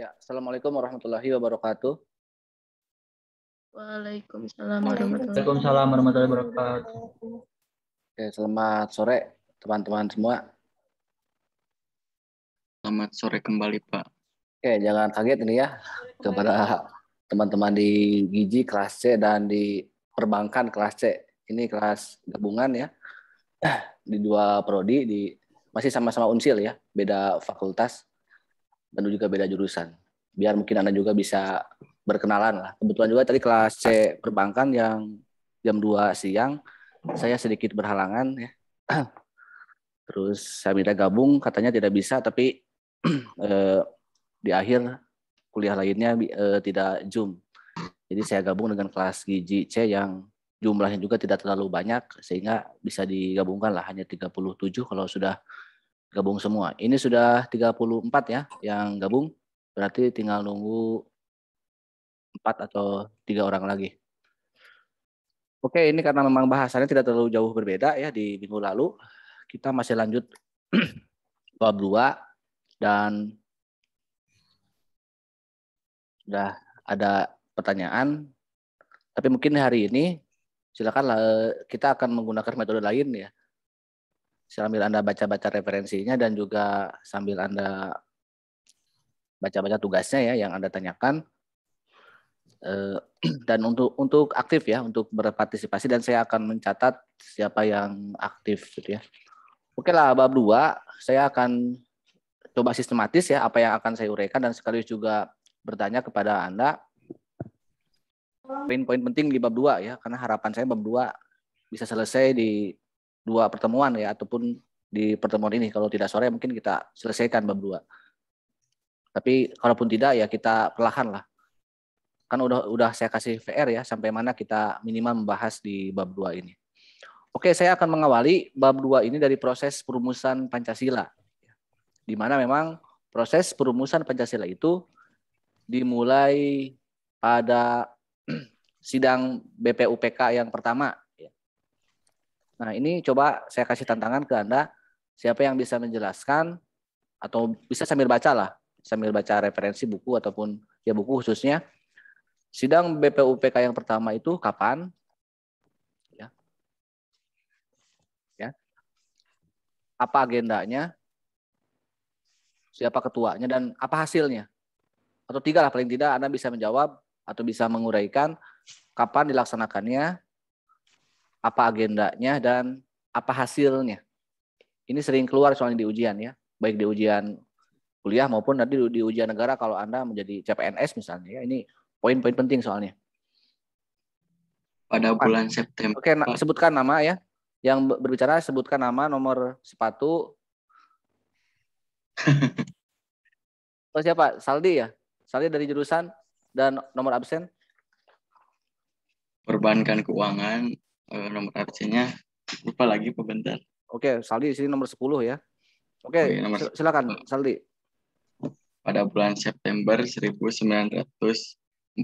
Ya, Assalamualaikum warahmatullahi wabarakatuh. Waalaikumsalam warahmatullahi Waalaikumsalam warahmatullahi wabarakatuh. Oke, selamat sore teman-teman semua. Selamat sore kembali, Pak. Oke, jangan kaget ini ya kepada teman-teman di Gizi kelas C dan di Perbankan kelas C. Ini kelas gabungan ya. Di dua prodi masih sama-sama Unsil ya, beda fakultas dan juga beda jurusan. Biar mungkin Anda juga bisa berkenalan lah. Kebetulan juga tadi kelas C Perbankan yang jam 2 siang saya sedikit berhalangan ya. Terus saya minta gabung, katanya tidak bisa, tapi di akhir kuliah lainnya tidak Zoom. Jadi saya gabung dengan kelas Gizi C yang jumlahnya juga tidak terlalu banyak, sehingga bisa digabungkan lah, hanya 37 kalau sudah gabung semua. Ini sudah 34 ya yang gabung, berarti tinggal nunggu 4 atau 3 orang lagi. Oke, ini karena memang bahasannya tidak terlalu jauh berbeda ya di minggu lalu. Kita masih lanjut bab 2 dan sudah ada pertanyaan. Tapi mungkin hari ini silakan kita akan menggunakan metode lain ya. Sambil Anda baca-baca referensinya dan juga sambil Anda baca-baca tugasnya ya yang Anda tanyakan. Dan untuk aktif ya, untuk berpartisipasi, dan saya akan mencatat siapa yang aktif gitu ya. Oke lah, bab 2 saya akan coba sistematis ya apa yang akan saya uraikan dan sekaligus juga bertanya kepada Anda poin-poin penting di bab 2 ya, karena harapan saya bab 2 bisa selesai di 2 pertemuan ya, ataupun di pertemuan ini. Kalau tidak sore mungkin kita selesaikan bab 2. Tapi kalaupun tidak ya kita perlahan lah. Kan udah saya kasih VR ya sampai mana kita minimal membahas di bab 2 ini. Oke, saya akan mengawali bab 2 ini dari proses perumusan Pancasila. Di mana memang proses perumusan Pancasila itu dimulai pada sidang BPUPK yang pertama. Nah, ini coba saya kasih tantangan ke Anda, siapa yang bisa menjelaskan atau bisa sambil baca lah, sambil baca referensi buku ataupun ya buku khususnya. Sidang BPUPK yang pertama itu kapan? Ya. Apa agendanya? Siapa ketuanya dan apa hasilnya? Atau 3 lah paling tidak Anda bisa menjawab atau bisa menguraikan kapan dilaksanakannya, apa agendanya, dan apa hasilnya. Ini sering keluar soalnya di ujian ya, baik di ujian kuliah maupun nanti di ujian negara kalau Anda menjadi CPNS misalnya ya. Ini poin-poin penting soalnya. Pada bulan September. Oke, sebutkan nama ya. Yang berbicara sebutkan nama, nomor sepatu. Oh, siapa? Saldi ya? Saldi dari jurusan dan nomor absen? Perbankan keuangan, nomor absennya lupa lagi Pak, bentar. Oke, Saldi di sini nomor 10 ya. Oke, silakan Saldi. Pada bulan September 1944.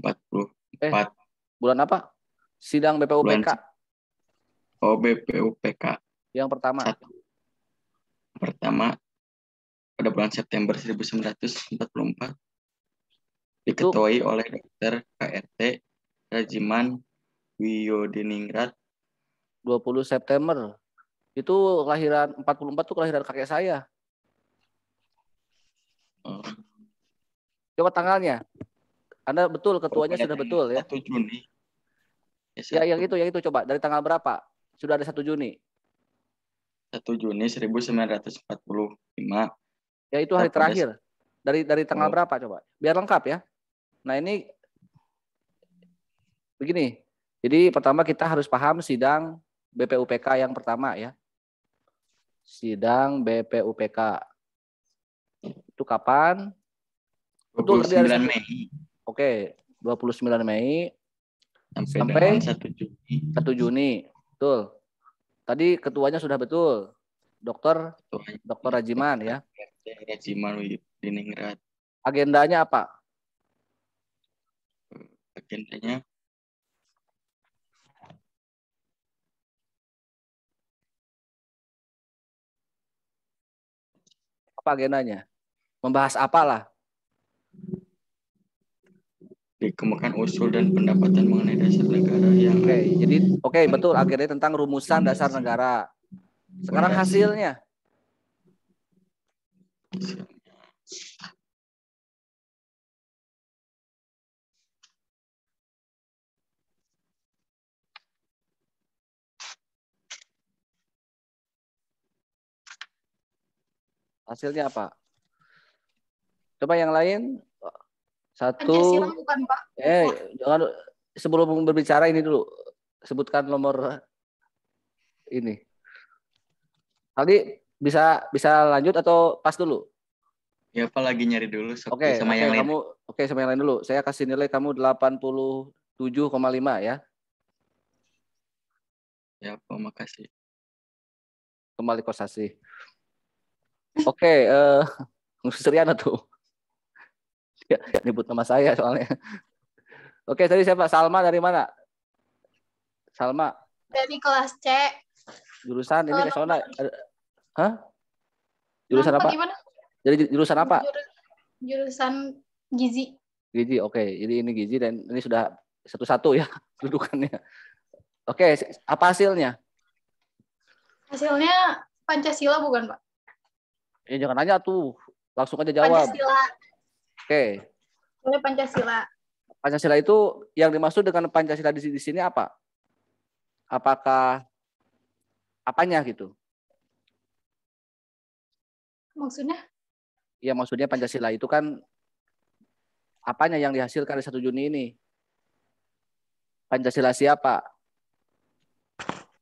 Bulan apa? Sidang BPUPK. BPUPK. Yang pertama. Pertama pada bulan September 1944 diketuai oleh Dr. KRT Rajiman Wiyodiningrat. 20 September. Itu kelahiran 44 itu kelahiran kakek saya. Coba tanggalnya. Anda betul, ketuanya sudah betul ya. 1 Juni. Ya, yang itu coba dari tanggal berapa? Sudah ada 1 Juni. 1 Juni 1945. Ya, itu hari terakhir. Dari tanggal berapa coba? Biar lengkap ya. Nah, ini begini. Jadi pertama kita harus paham sidang BPUPK yang pertama ya. Sidang BPUPK. Itu kapan? 29 Mei. Oke, 29 Mei sampai 1 Juni. 1 Juni. Betul. Tadi ketuanya sudah betul. Dr. Rajiman ya. Rajiman Wiyodiningrat. Agendanya apa? Agendanya apa agendanya? Membahas apalah? dikemukakan usul dan pendapatan mengenai dasar negara yang Oke, betul, agendanya tentang rumusan dasar negara. Sekarang hasilnya. Hasilnya apa? Coba yang lain. Pancasila Satu. bukan, Pak? Jangan, sebelum berbicara ini dulu. Sebutkan nomor ini. Aldi bisa lanjut atau pas dulu? Ya apa lagi nyari dulu Oke, sama yang lain. Sama yang lain dulu. Saya kasih nilai kamu 87,5 ya. Ya apa, makasih. Kembali kosasi. Oke, Seriana tuh. Ya, nyebut nama saya soalnya. Oke, tadi siapa? Salma dari mana? Salma. Dari kelas C. Jurusan ini soalnya. Hah? Jurusan apa? Gimana? Jadi jurusan apa? Jurusan gizi. Gizi, oke. Jadi ini gizi dan ini sudah satu-satu ya dudukannya. Oke, apa hasilnya? Hasilnya Pancasila bukan, Pak? Jangan nanya tuh. Langsung aja jawab. Pancasila. Oke. Oleh Pancasila. Pancasila itu yang dimaksud dengan Pancasila di sini apa? Apakah apanya gitu? Maksudnya? Ya maksudnya Pancasila itu kan apanya yang dihasilkan di 1 Juni ini? Pancasila siapa?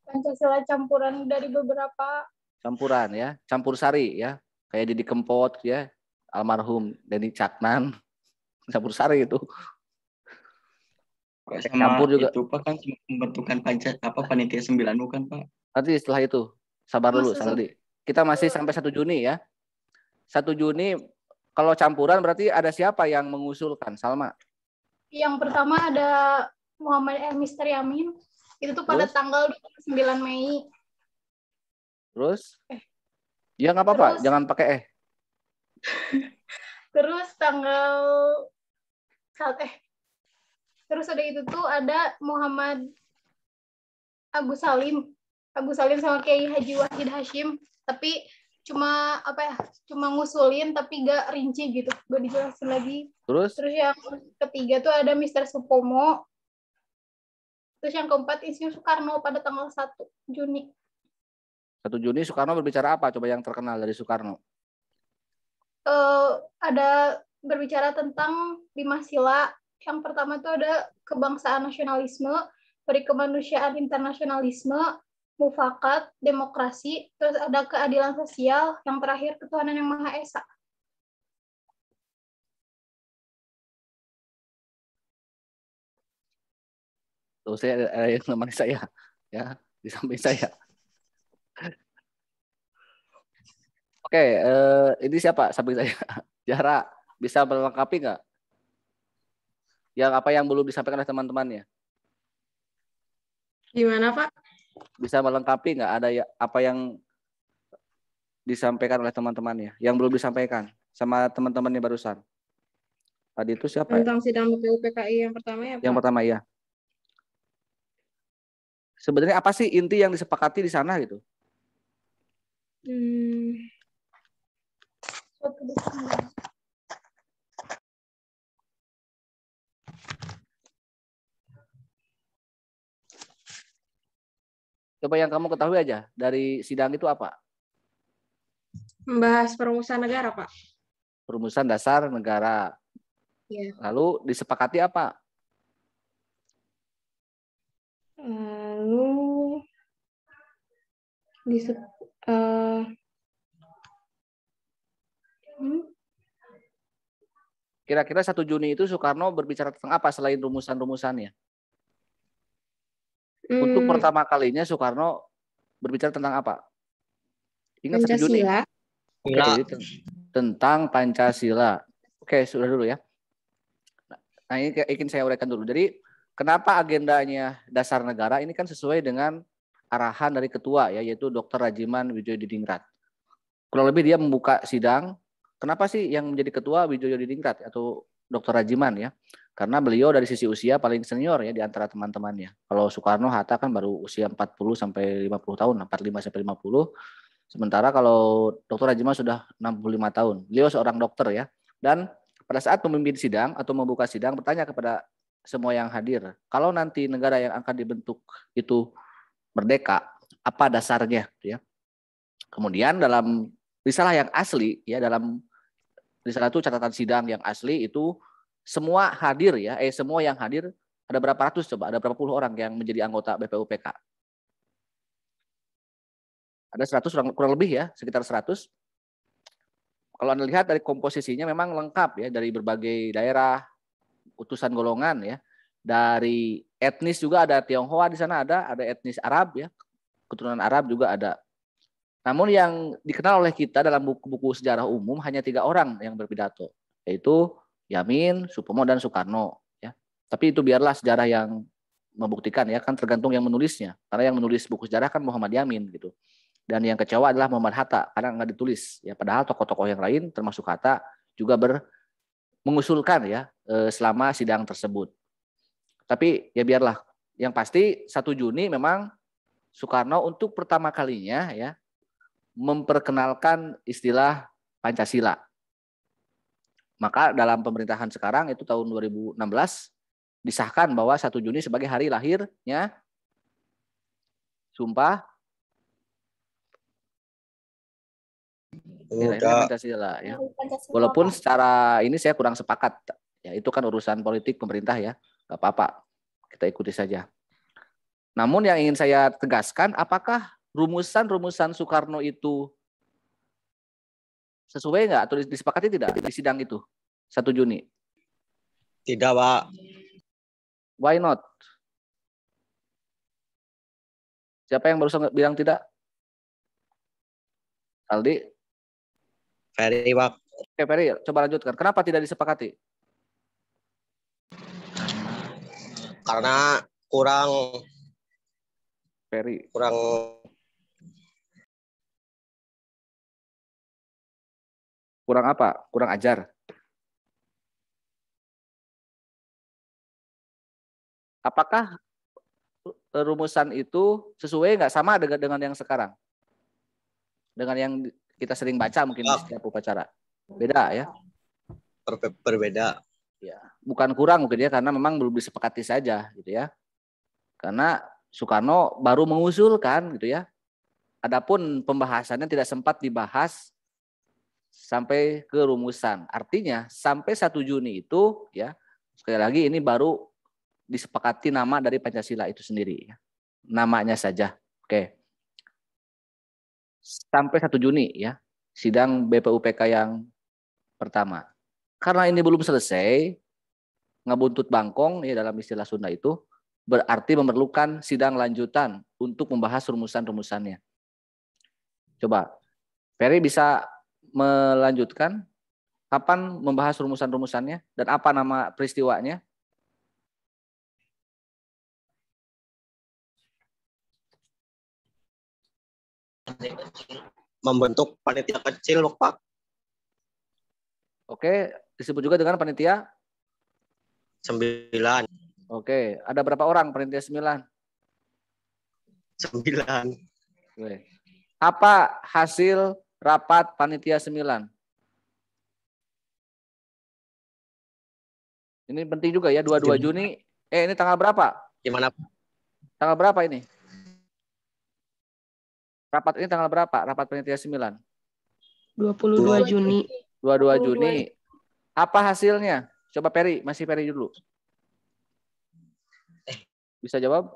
Pancasila campuran dari beberapa. Campuran ya, campur sari ya. Kayak Didi Kempot ya, almarhum Denny Caknan. Campur sari itu. Sama Campur juga. itu Pak kan pembentukan panitia 9 bukan Pak? Nanti setelah itu. Sabar dulu, Saldi. Kita masih sampai 1 Juni ya. 1 Juni kalau campuran berarti ada siapa yang mengusulkan, Salma? Yang pertama ada Muhammad Misteri Amin. Itu tuh pada tanggal 29 Mei. Terus? Ya nggak apa-apa, jangan pakai Terus terus ada itu tuh ada Muhammad Agus Salim sama Kiai Haji Wahid Hashim, tapi cuma ngusulin tapi gak rinci gitu, gak dijelasin lagi. Terus yang ketiga tuh ada Mr. Supomo. Terus yang keempat Insinyur Soekarno pada tanggal 1 Juni. 1 Juni Soekarno berbicara apa? Coba yang terkenal dari Soekarno. Ada berbicara tentang 5 sila. Yang pertama tuh ada kebangsaan nasionalisme, perikemanusiaan internasionalisme, mufakat, demokrasi, terus ada keadilan sosial, yang terakhir ketuhanan yang Maha Esa. Tuh saya ada yang nemani saya ya di samping saya. Oke, ini siapa samping saya? Jara, bisa melengkapi nggak? Yang apa yang belum disampaikan oleh teman-temannya? Gimana Pak? Bisa melengkapi nggak? Ada apa yang disampaikan oleh teman-temannya? Yang belum disampaikan sama teman-temannya barusan? Tadi itu siapa? Tentang sidang BPUPKI yang pertama ya Pak? Yang pertama ya. Sebenarnya apa sih inti yang disepakati di sana gitu? Coba yang kamu ketahui aja dari sidang itu apa? Membahas perumusan negara, Pak. Perumusan dasar negara. Ya. Lalu disepakati apa? Lalu Kira-kira 1 Juni itu Soekarno berbicara tentang apa selain rumusan-rumusannya? Untuk pertama kalinya Soekarno berbicara tentang apa? Ingat Pancasila. 1 Juni? Oke, tentang Pancasila. Oke, sudah dulu ya. Nah, ini ingin saya uraikan dulu. Jadi, kenapa agendanya dasar negara ini kan sesuai dengan arahan dari ketua ya, yaitu Dr. Rajiman Wijayadiningrat. Kurang lebih dia membuka sidang. Kenapa sih yang menjadi ketua Wijayadiningrat atau Dr. Rajiman ya? Karena beliau dari sisi usia paling senior ya di antara teman-temannya. Kalau Soekarno, Hatta kan baru usia 40 sampai 50 tahun, 45 sampai 50. Sementara kalau Dr. Hajimah sudah 65 tahun. Beliau seorang dokter ya. Dan pada saat memimpin sidang atau membuka sidang bertanya kepada semua yang hadir, kalau nanti negara yang akan dibentuk itu merdeka, apa dasarnya ya. Kemudian dalam risalah yang asli ya, dalam risalah itu catatan sidang yang asli itu semua hadir ya, semua yang hadir ada berapa ratus coba, ada berapa puluh orang yang menjadi anggota BPUPK? Ada 100 kurang lebih ya, sekitar 100. Kalau Anda lihat dari komposisinya memang lengkap ya, dari berbagai daerah, utusan golongan ya. Dari etnis juga ada Tionghoa di sana, ada etnis Arab ya, keturunan Arab juga ada. Namun yang dikenal oleh kita dalam buku-buku sejarah umum hanya 3 orang yang berpidato, yaitu Yamin, Supomo, dan Soekarno. Ya. Tapi itu biarlah sejarah yang membuktikan ya, kan tergantung yang menulisnya. Karena yang menulis buku sejarah kan Muhammad Yamin gitu. Dan yang kecewa adalah Muhammad Hatta karena nggak ditulis. Ya, padahal tokoh-tokoh yang lain termasuk Hatta juga mengusulkan ya selama sidang tersebut. Tapi ya biarlah. Yang pasti 1 Juni memang Soekarno untuk pertama kalinya ya memperkenalkan istilah Pancasila. Maka dalam pemerintahan sekarang itu tahun 2016 disahkan bahwa 1 Juni sebagai hari lahirnya Sumpah Pancasila ya. Walaupun secara ini saya kurang sepakat ya, itu kan urusan politik pemerintah ya, nggak apa-apa, kita ikuti saja. Namun yang ingin saya tegaskan, apakah rumusan Soekarno itu sesuai nggak atau disepakati tidak di sidang itu 1 Juni? Tidak, Pak. Why not? Siapa yang baru bilang tidak? Aldi? Ferry, Pak. Oke, Ferry, coba lanjutkan. Kenapa tidak disepakati? Karena kurang Ferry. Kurang apa? Kurang ajar. Apakah rumusan itu sesuai nggak sama dengan yang sekarang? Dengan yang kita sering baca mungkin di setiap upacara. Beda ya? Berbeda. Ya, bukan kurang mungkin ya, karena memang belum disepakati saja gitu ya. Karena Soekarno baru mengusulkan gitu ya. Adapun pembahasannya tidak sempat dibahas sampai ke rumusan. Artinya sampai 1 Juni itu ya, sekali lagi ini baru disepakati nama dari Pancasila itu sendiri ya. Namanya saja. Oke. Sampai 1 Juni ya, sidang BPUPK yang pertama. Karena ini belum selesai, ngebuntut bangkong ya dalam istilah Sunda itu, berarti memerlukan sidang lanjutan untuk membahas rumusan-rumusannya. Coba, Ferry bisa melanjutkan kapan membahas rumusan-rumusannya dan apa nama peristiwanya? Membentuk panitia kecil, Pak. Oke, disebut juga dengan panitia 9. Oke, ada berapa orang panitia 9? 9. Oke. Apa hasil rapat panitia 9? Ini penting juga ya, 22 Juni. Ini tanggal berapa? Gimana? Tanggal berapa ini? Rapat ini tanggal berapa? Rapat panitia 9? 22 Juni. 22 Juni. Apa hasilnya? Coba Ferry, masih Ferry dulu. Bisa jawab?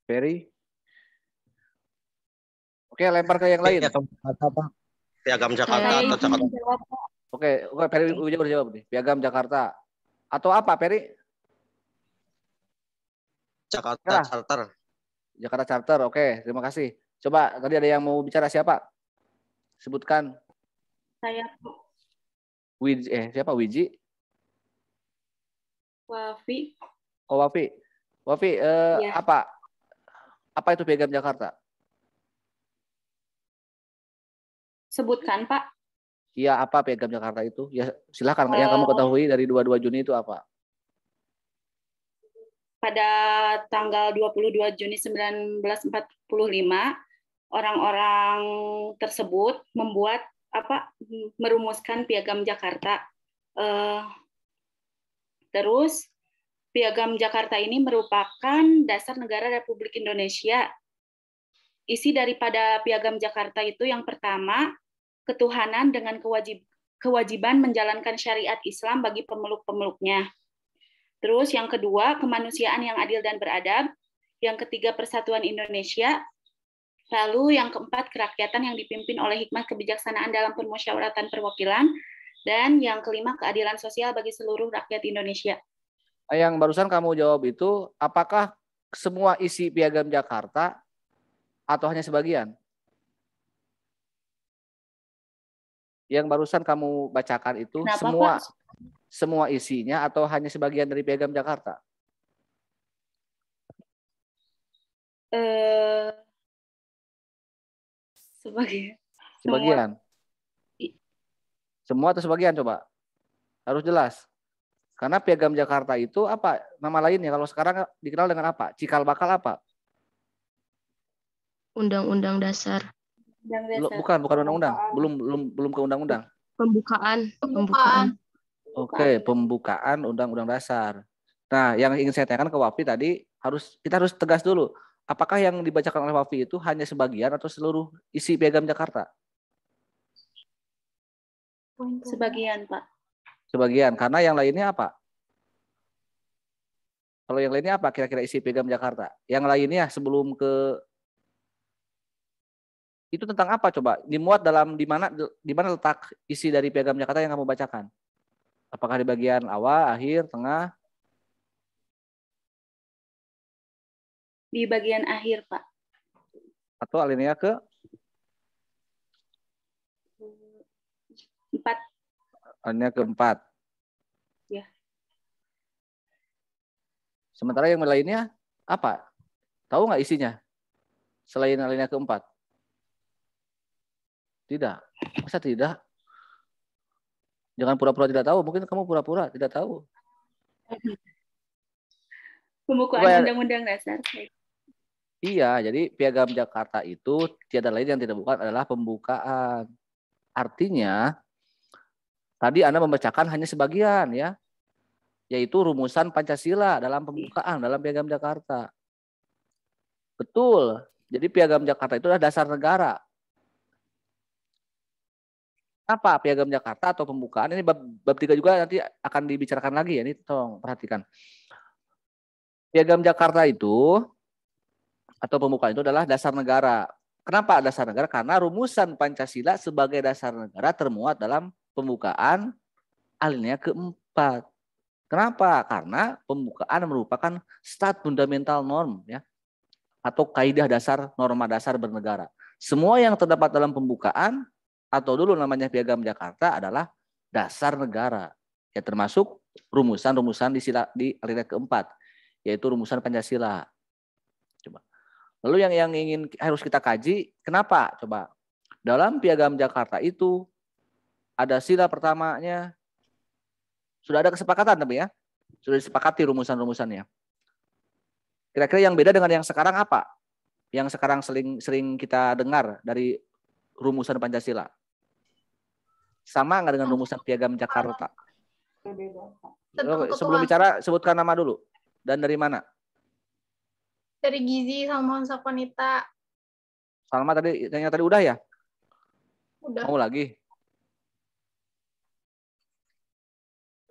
Ferry? Oke, lempar ke yang lain. Piagam Jakarta atau Jakarta. Oke, Ferry udah jawab nih. Piagam Jakarta. Atau apa, Ferry? Jakarta Charter. Jakarta Charter, oke. Terima kasih. Coba, tadi ada yang mau bicara siapa? Sebutkan. Saya Siapa? Wiji? Wafi. Oh, Wafi. Wafi, Ya. apa itu Piagam Jakarta? Sebutkan, Pak. Iya, apa Piagam Jakarta itu? Ya, silakan. Yang kamu ketahui dari 22 Juni itu apa? Pada tanggal 22 Juni 1945, orang-orang tersebut merumuskan Piagam Jakarta. Terus Piagam Jakarta ini merupakan dasar negara Republik Indonesia. Isi daripada Piagam Jakarta itu yang pertama, ketuhanan dengan kewajiban menjalankan syariat Islam bagi pemeluk-pemeluknya. Terus yang kedua, kemanusiaan yang adil dan beradab. Yang ketiga, persatuan Indonesia. Lalu yang keempat, kerakyatan yang dipimpin oleh hikmat kebijaksanaan dalam permusyawaratan perwakilan. Dan yang kelima, keadilan sosial bagi seluruh rakyat Indonesia. Yang barusan kamu jawab itu, apakah semua isi Piagam Jakarta atau hanya sebagian? Yang barusan kamu bacakan itu Kenapa, semua isinya atau hanya sebagian dari Piagam Jakarta? Sebagian. Semua atau sebagian coba? Harus jelas. Karena Piagam Jakarta itu apa? Nama lainnya kalau sekarang dikenal dengan apa? Cikal bakal apa? Undang-Undang Dasar. Bukan undang-undang. Belum ke undang-undang. Pembukaan. Oke, pembukaan Undang-Undang Dasar. Nah, yang ingin saya tanyakan ke Wafi tadi, kita harus tegas dulu. Apakah yang dibacakan oleh Wafi itu hanya sebagian atau seluruh isi Piagam Jakarta? Sebagian, Pak. Sebagian, karena yang lainnya apa? Kalau yang lainnya apa kira-kira isi Piagam Jakarta? Yang lainnya sebelum ke itu tentang apa coba? Dimuat di mana letak isi dari Piagam Jakarta yang kamu bacakan? Apakah di bagian awal, akhir, tengah? Di bagian akhir, Pak. Atau alinea ke 4. alinea keempat. Ya. Sementara yang lainnya apa? Tahu nggak isinya? Selain alinea keempat? Tidak. Masa tidak? Jangan pura-pura tidak tahu. Mungkin kamu pura-pura tidak tahu. Pembukaan Undang-Undang Dasar. Iya, jadi Piagam Jakarta itu tiada lain yang tidak bukan adalah pembukaan. Artinya, tadi Anda membacakan hanya sebagian ya, yaitu rumusan Pancasila dalam pembukaan dalam Piagam Jakarta. Betul. Jadi Piagam Jakarta itu adalah dasar negara. Apa Piagam Jakarta atau pembukaan? Ini bab 3 juga nanti akan dibicarakan lagi ya. Ini tolong perhatikan. Piagam Jakarta itu atau pembukaan itu adalah dasar negara. Kenapa dasar negara? Karena rumusan Pancasila sebagai dasar negara termuat dalam pembukaan alinea keempat. Kenapa? Karena pembukaan merupakan stat fundamental norm ya, atau kaidah dasar norma dasar bernegara. Semua yang terdapat dalam pembukaan atau dulu namanya Piagam Jakarta adalah dasar negara, ya termasuk rumusan-rumusan di alinea keempat, yaitu rumusan Pancasila. Coba. Lalu yang harus kita kaji, kenapa? Coba. Dalam Piagam Jakarta itu ada sila pertamanya, sudah ada kesepakatan tapi ya, sudah disepakati rumusan-rumusannya. Kira-kira yang beda dengan yang sekarang apa? Yang sekarang sering kita dengar dari rumusan Pancasila. Sama nggak dengan rumusan Piagam Jakarta? Sebelum bicara, sebutkan nama dulu. Dan dari mana? Dari Gizi sama Sakonita. Salma tadi udah ya? Udah. Mau lagi?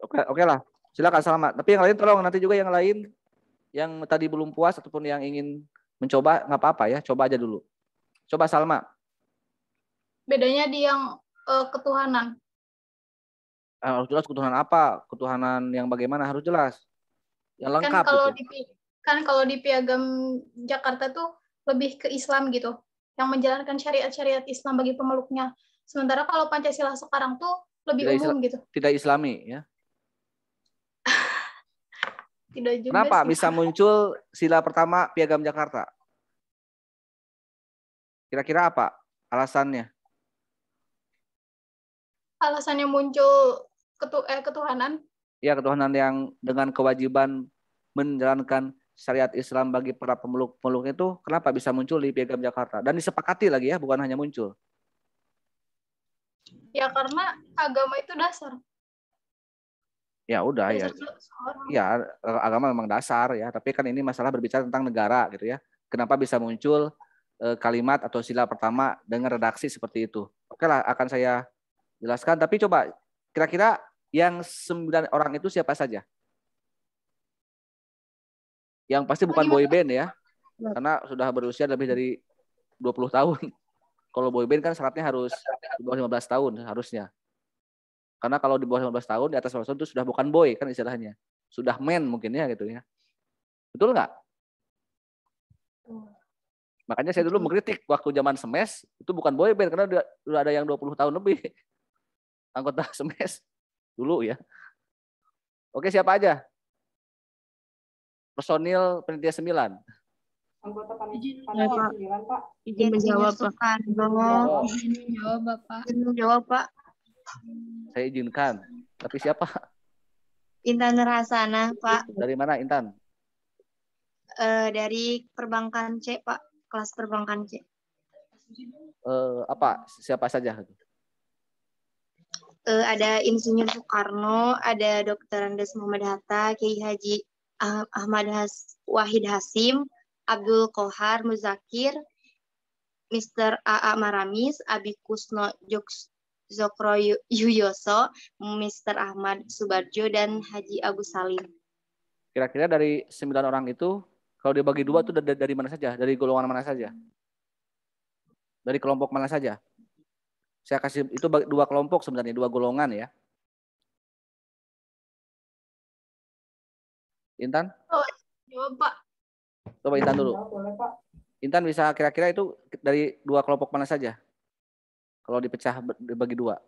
Oke lah. Silakan Salma. Tapi yang lain tolong nanti juga yang lain yang tadi belum puas ataupun yang ingin mencoba nggak apa-apa ya. Coba aja dulu. Coba Salma. Bedanya di yang ketuhanan. Harus jelas ketuhanan apa? Ketuhanan yang bagaimana harus jelas. Yang lengkap. Kan kalau di Piagam Jakarta tuh lebih ke Islam gitu. Yang menjalankan syariat-syariat Islam bagi pemeluknya. Sementara kalau Pancasila sekarang tuh lebih umum gitu. Tidak Islami ya. Tidak juga. Kenapa sih. bisa muncul sila pertama Piagam Jakarta? Kira-kira apa alasannya? alasannya muncul ketuhanan. Ya, ketuhanan yang dengan kewajiban menjalankan syariat Islam bagi para pemeluk itu kenapa bisa muncul di Piagam Jakarta dan disepakati lagi ya, bukan hanya muncul. Ya karena agama itu dasar. Ya udah ya. Ya, agama memang dasar ya, tapi kan ini masalah berbicara tentang negara gitu ya. Kenapa bisa muncul kalimat atau sila pertama dengan redaksi seperti itu? Oke lah, akan saya jelaskan, tapi coba kira-kira yang 9 orang itu siapa saja? Yang pasti bukan boy band ya, karena sudah berusia lebih dari 20 tahun. Kalau boy band kan syaratnya harus di bawah 15 tahun harusnya. Karena kalau di bawah 15 tahun, di atas 15 tahun itu sudah bukan boy kan istilahnya. Sudah man mungkin ya gitu ya. Betul nggak? Makanya saya dulu mengkritik waktu zaman SMES, itu bukan boy band karena udah ada yang 20 tahun lebih. Anggota SMES dulu ya. Oke, siapa aja? Personil Panitia 9. Anggota panitia Pak. 9, Pak. Izin menjawab, Pak. Oh, Jawab Bapak. Izin menjawab, Pak. saya izinkan. Tapi siapa? Intan Nurhasana, Pak. Dari mana Intan? Dari perbankan C, Pak. Kelas perbankan C. Apa? Siapa saja? Ada Insinyur Soekarno, ada Dr. Andes Muhammad Hatta, Kiai Haji Ahmad Wahid Hasim, Abdul Kohar Muzakir, Mr. A.A. Maramis, Abi Kusno Zokro Yuyoso, Mr. Ahmad Subarjo, dan Haji Agus Salim. Kira-kira dari 9 orang itu, kalau dibagi dua itu dari mana saja? Dari golongan mana saja? Dari kelompok mana saja? Saya kasih itu dua kelompok sebenarnya, dua golongan ya. Intan? Oh, jawab Pak. Coba Intan dulu. Boleh, Pak. Intan bisa kira-kira itu dari dua kelompok mana saja? Kalau dipecah dibagi dua.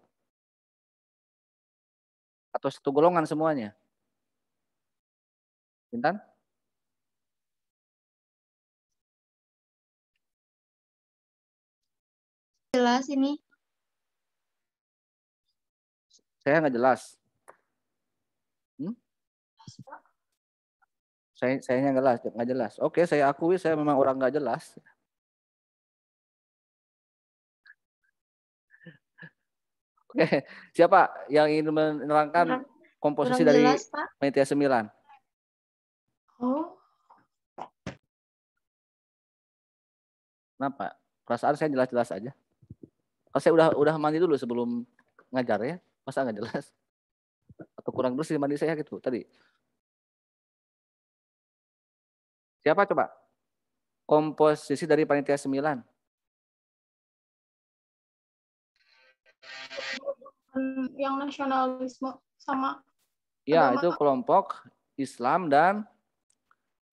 Atau satu golongan semuanya? Intan? Jelas ini. Saya nggak jelas. Saya nggak jelas. Oke, saya akui saya memang orang nggak jelas. Oke, siapa yang ingin menerangkan komposisi Kurang dari jelas, Pak. Panitia 9? Oh, Kenapa? Perasaan saya jelas-jelas aja. Kalau saya udah mandi dulu sebelum ngajar ya, masa nggak jelas? Atau kurang bersih mandi saya gitu tadi. Siapa coba? Komposisi dari Panitia 9. yang nasionalisme sama Ya, agama, itu kelompok Islam dan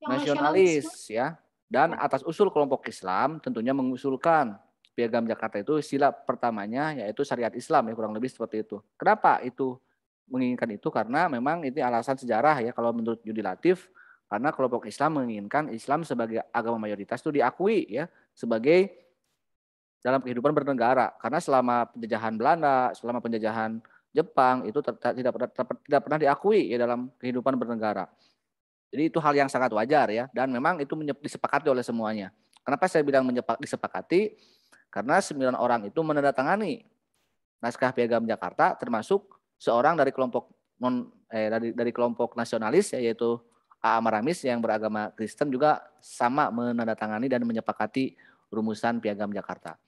yang nasionalis nasionalisme. ya. Dan atas usul kelompok Islam tentunya mengusulkan Piagam Jakarta itu sila pertamanya yaitu syariat Islam ya, kurang lebih seperti itu. Kenapa itu menginginkan itu? Karena memang ini alasan sejarah ya kalau menurut Yudi Latif, karena kelompok Islam menginginkan Islam sebagai agama mayoritas itu diakui ya sebagai dalam kehidupan bernegara. Karena selama penjajahan Belanda, selama penjajahan Jepang itu tidak pernah diakui ya dalam kehidupan bernegara. Jadi itu hal yang sangat wajar ya, dan memang itu disepakati oleh semuanya. Kenapa saya bilang disepakati? Karena 9 orang itu menandatangani naskah Piagam Jakarta, termasuk seorang dari kelompok dari kelompok nasionalis yaitu A.A. Maramis yang beragama Kristen juga sama menandatangani dan menyepakati rumusan Piagam Jakarta.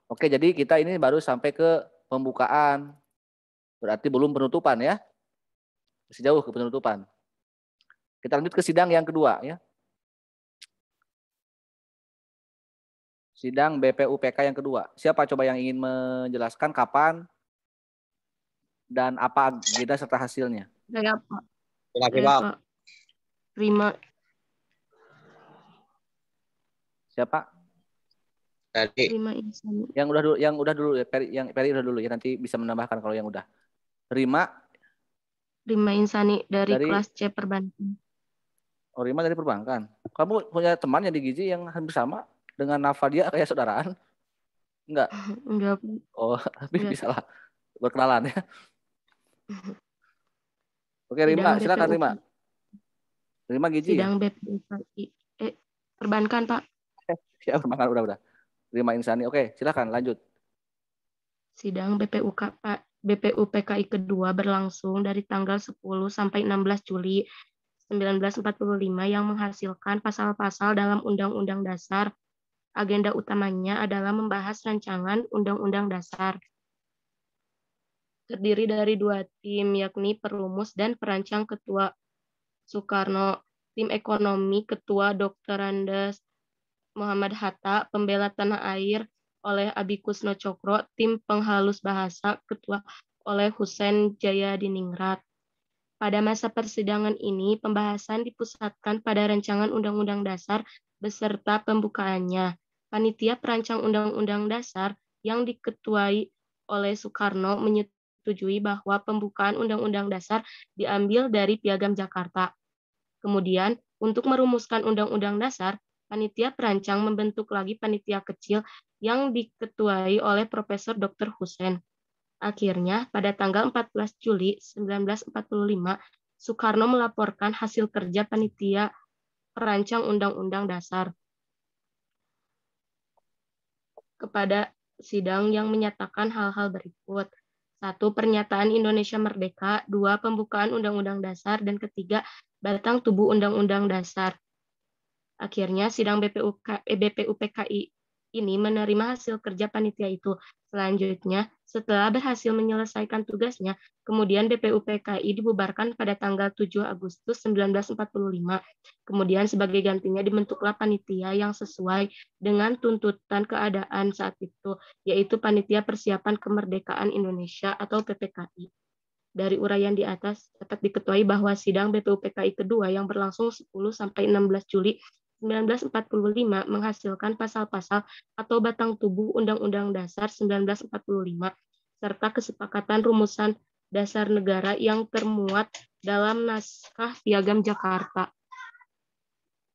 Oke, jadi kita ini baru sampai ke pembukaan, berarti belum penutupan ya, masih jauh ke penutupan. Kita lanjut ke sidang yang kedua ya. Sidang BPUPK yang kedua. Siapa coba yang ingin menjelaskan kapan dan apa agenda serta hasilnya? Saya, Pak. Lagi, Saya, Pak. Pak. Prima. Siapa? Tadi. Prima Insani. Yang udah dulu ya, Peri udah dulu ya, nanti bisa menambahkan kalau yang udah. Rima Insani dari Dari- kelas C perbankan. Oh, Rima dari perbankan. Kamu punya teman yang di Gizi yang hampir sama dengan Nafa, dia kayak saudaraan? Enggak. Enggak, Pak. Oh, tapi Enggak. bisa lah. berkenalan ya. Oke, Rima, silakan Rima. Rima Gizi. Sidang BPUPKI. Perbankan, Pak. Ya, perbankan udah. Rima Insani. Oke, silakan lanjut. Sidang BPUPKI kedua berlangsung dari tanggal 10 sampai 16 Juli 1945 yang menghasilkan pasal-pasal dalam Undang-Undang Dasar. Agenda utamanya adalah membahas rancangan Undang-Undang Dasar. Terdiri dari 2 tim, yakni perumus dan perancang Ketua Soekarno. Tim ekonomi Ketua Dr. Andes Muhammad Hatta, pembela tanah air oleh Abi Kusno Cokro, tim penghalus bahasa Ketua oleh Husein Jayadiningrat. Pada masa persidangan ini, pembahasan dipusatkan pada rancangan Undang-Undang Dasar beserta pembukaannya. Panitia perancang Undang-Undang Dasar yang diketuai oleh Soekarno menyetujui bahwa pembukaan Undang-Undang Dasar diambil dari Piagam Jakarta. Kemudian, untuk merumuskan Undang-Undang Dasar, panitia perancang membentuk lagi panitia kecil yang diketuai oleh Profesor Dr. Husein. Akhirnya, pada tanggal 14 Juli 1945, Soekarno melaporkan hasil kerja panitia perancang Undang-Undang Dasar kepada sidang yang menyatakan hal-hal berikut. 1. Pernyataan Indonesia Merdeka. 2. Pembukaan Undang-Undang Dasar. Dan ketiga, batang tubuh Undang-Undang Dasar. Akhirnya, sidang BPUPKI ini menerima hasil kerja panitia itu. Selanjutnya, setelah berhasil menyelesaikan tugasnya, kemudian BPUPKI dibubarkan pada tanggal 7 Agustus 1945. Kemudian sebagai gantinya dibentuklah panitia yang sesuai dengan tuntutan keadaan saat itu, yaitu Panitia Persiapan Kemerdekaan Indonesia atau PPKI. Dari uraian di atas dapat diketahui bahwa sidang BPUPKI kedua yang berlangsung 10 sampai 16 Juli 1945 menghasilkan pasal-pasal atau batang tubuh Undang-Undang Dasar 1945 serta kesepakatan rumusan dasar negara yang termuat dalam naskah Piagam Jakarta.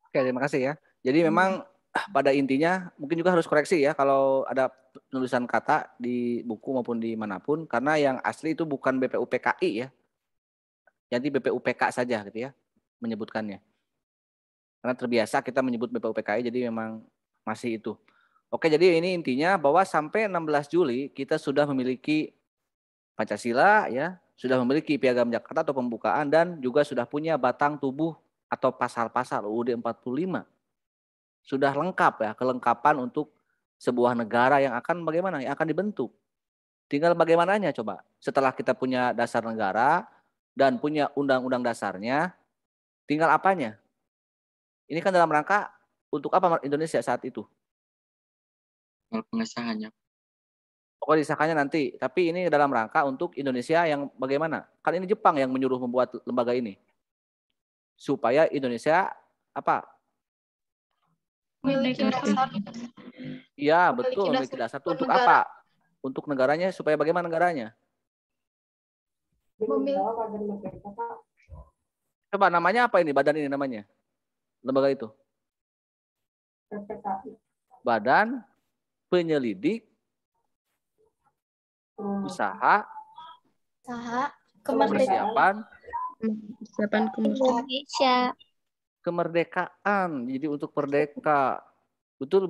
Oke, terima kasih ya. Jadi memang pada intinya mungkin juga harus koreksi ya kalau ada penulisan kata di buku maupun di manapun, karena yang asli itu bukan BPUPKI ya. Jadi BPUPK saja gitu ya menyebutkannya. Karena terbiasa kita menyebut BPUPKI, jadi memang masih itu. Oke, jadi ini intinya bahwa sampai 16 Juli kita sudah memiliki Pancasila ya, sudah memiliki Piagam Jakarta atau pembukaan, dan juga sudah punya batang tubuh atau pasal-pasal UUD 45. Sudah lengkap ya, kelengkapan untuk sebuah negara yang akan bagaimana, yang akan dibentuk. Tinggal bagaimananya coba. Setelah kita punya dasar negara dan punya undang-undang dasarnya, tinggal apanya? Ini kan dalam rangka untuk apa Indonesia saat itu? Pengesahannya. Pokoknya disahkannya nanti. Tapi ini dalam rangka untuk Indonesia yang bagaimana? Kan ini Jepang yang menyuruh membuat lembaga ini. Supaya Indonesia apa? Memiliki dasar. Iya, betul. Memiliki dasar itu untuk apa? Untuk negaranya, supaya bagaimana negaranya? Coba namanya apa ini? Badan ini namanya? Lembaga itu? Badan Penyelidik Usaha Kemerdekaan Indonesia. Kemerdekaan. Jadi untuk merdeka. Betul.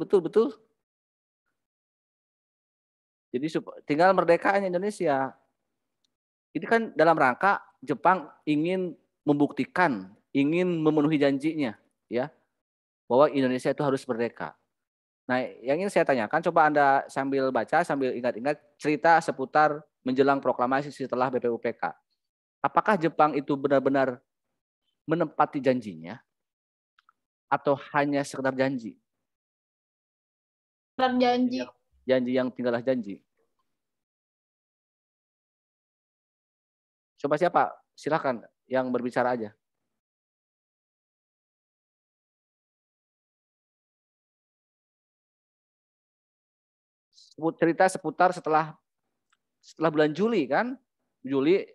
Jadi tinggal merdekaannya Indonesia. Ini kan dalam rangka Jepang ingin membuktikan, ingin memenuhi janjinya, ya, bahwa Indonesia itu harus merdeka. Nah, yang ingin saya tanyakan, coba Anda sambil baca, sambil ingat-ingat cerita seputar menjelang proklamasi setelah BPUPK. Apakah Jepang itu benar-benar menepati janjinya atau hanya sekedar janji? Sekedar janji. Janji yang tinggallah janji. Coba siapa? Silakan yang berbicara aja. Cerita seputar setelah bulan Juli kan? Juli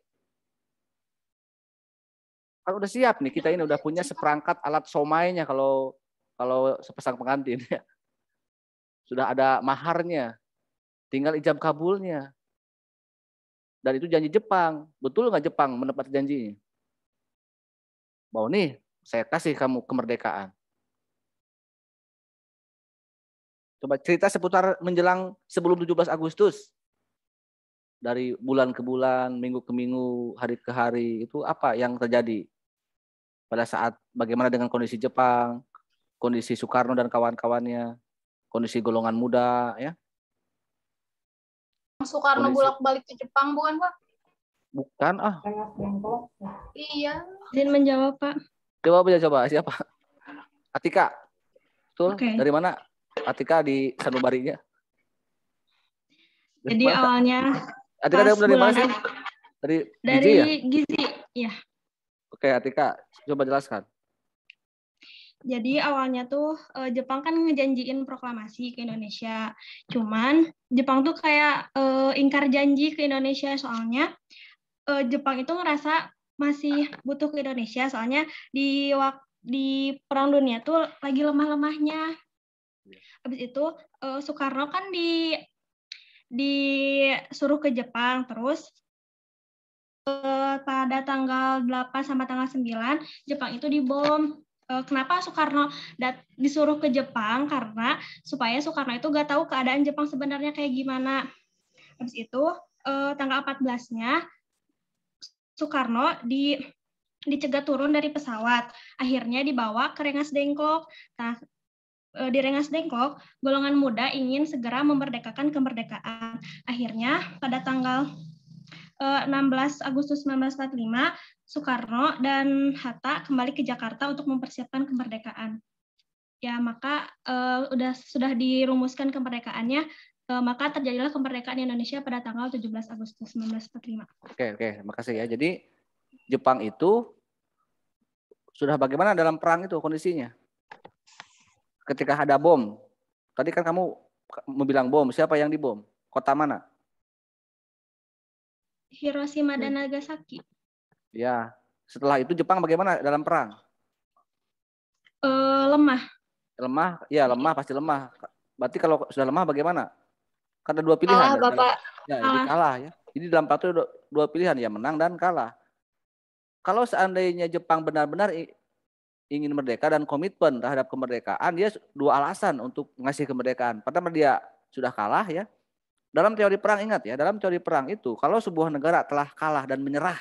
kan udah siap nih, kita ini udah punya seperangkat alat somainya kalau sepasang pengantin ya. Sudah ada maharnya. Tinggal ijab kabulnya. Dan itu janji Jepang. Betul nggak Jepang menepati janjinya? Bahwa nih, saya kasih kamu kemerdekaan. Coba cerita seputar menjelang sebelum 17 Agustus. Dari bulan ke bulan, minggu ke minggu, hari ke hari, itu apa yang terjadi? Pada saat bagaimana dengan kondisi Jepang, kondisi Soekarno dan kawan-kawannya, kondisi golongan muda, ya. Soekarno Kondisi- bolak-balik ke Jepang, bukan, Pak? Bukan, Iya. Izin menjawab, Pak. coba siapa? Atika, betul? Oke. Dari mana? Atika di sanubarinya. Jadi awalnya Atika pas dari mana bulan sih? Dari dari Gizi ya? Gizi, ya. Oke, Atika, coba jelaskan. Jadi awalnya tuh Jepang kan ngejanjiin proklamasi ke Indonesia. Cuman Jepang tuh kayak ingkar janji ke Indonesia, soalnya Jepang itu ngerasa masih butuh ke Indonesia, soalnya di Perang Dunia tuh lagi lemah-lemahnya. Habis itu Soekarno kan disuruh ke Jepang, terus pada tanggal 8 sampai tanggal 9 Jepang itu dibom. Kenapa Soekarno disuruh ke Jepang? Karena supaya Soekarno itu nggak tahu keadaan Jepang sebenarnya kayak gimana. Habis itu tanggal 14-nya Soekarno dicegah turun dari pesawat. Akhirnya dibawa ke Rengas Dengklok. Nah, di Rengas Dengklok, golongan muda ingin segera memerdekakan kemerdekaan. Akhirnya pada tanggal 16 Agustus 1945, Soekarno dan Hatta kembali ke Jakarta untuk mempersiapkan kemerdekaan. Ya, maka sudah dirumuskan kemerdekaannya, maka terjadilah kemerdekaan Indonesia pada tanggal 17 Agustus 1945. Oke, makasih ya. Jadi Jepang itu sudah bagaimana dalam perang itu kondisinya? Ketika ada bom, tadi kan kamu bilang bom, siapa yang dibom? Kota mana? Hiroshima dan Nagasaki. Ya, setelah itu Jepang bagaimana dalam perang? Lemah. Lemah, ya lemah, pasti lemah. Berarti kalau sudah lemah bagaimana? Kan ada dua pilihan. Kalah, Bapak. Ya, jadi kalah ya. Jadi dalam perang itu ada dua pilihan, ya menang dan kalah. Kalau seandainya Jepang benar-benar ingin merdeka dan komitmen terhadap kemerdekaan, dia dua alasan untuk ngasih kemerdekaan. Pertama, dia sudah kalah ya. Dalam teori perang, ingat ya, dalam teori perang itu kalau sebuah negara telah kalah dan menyerah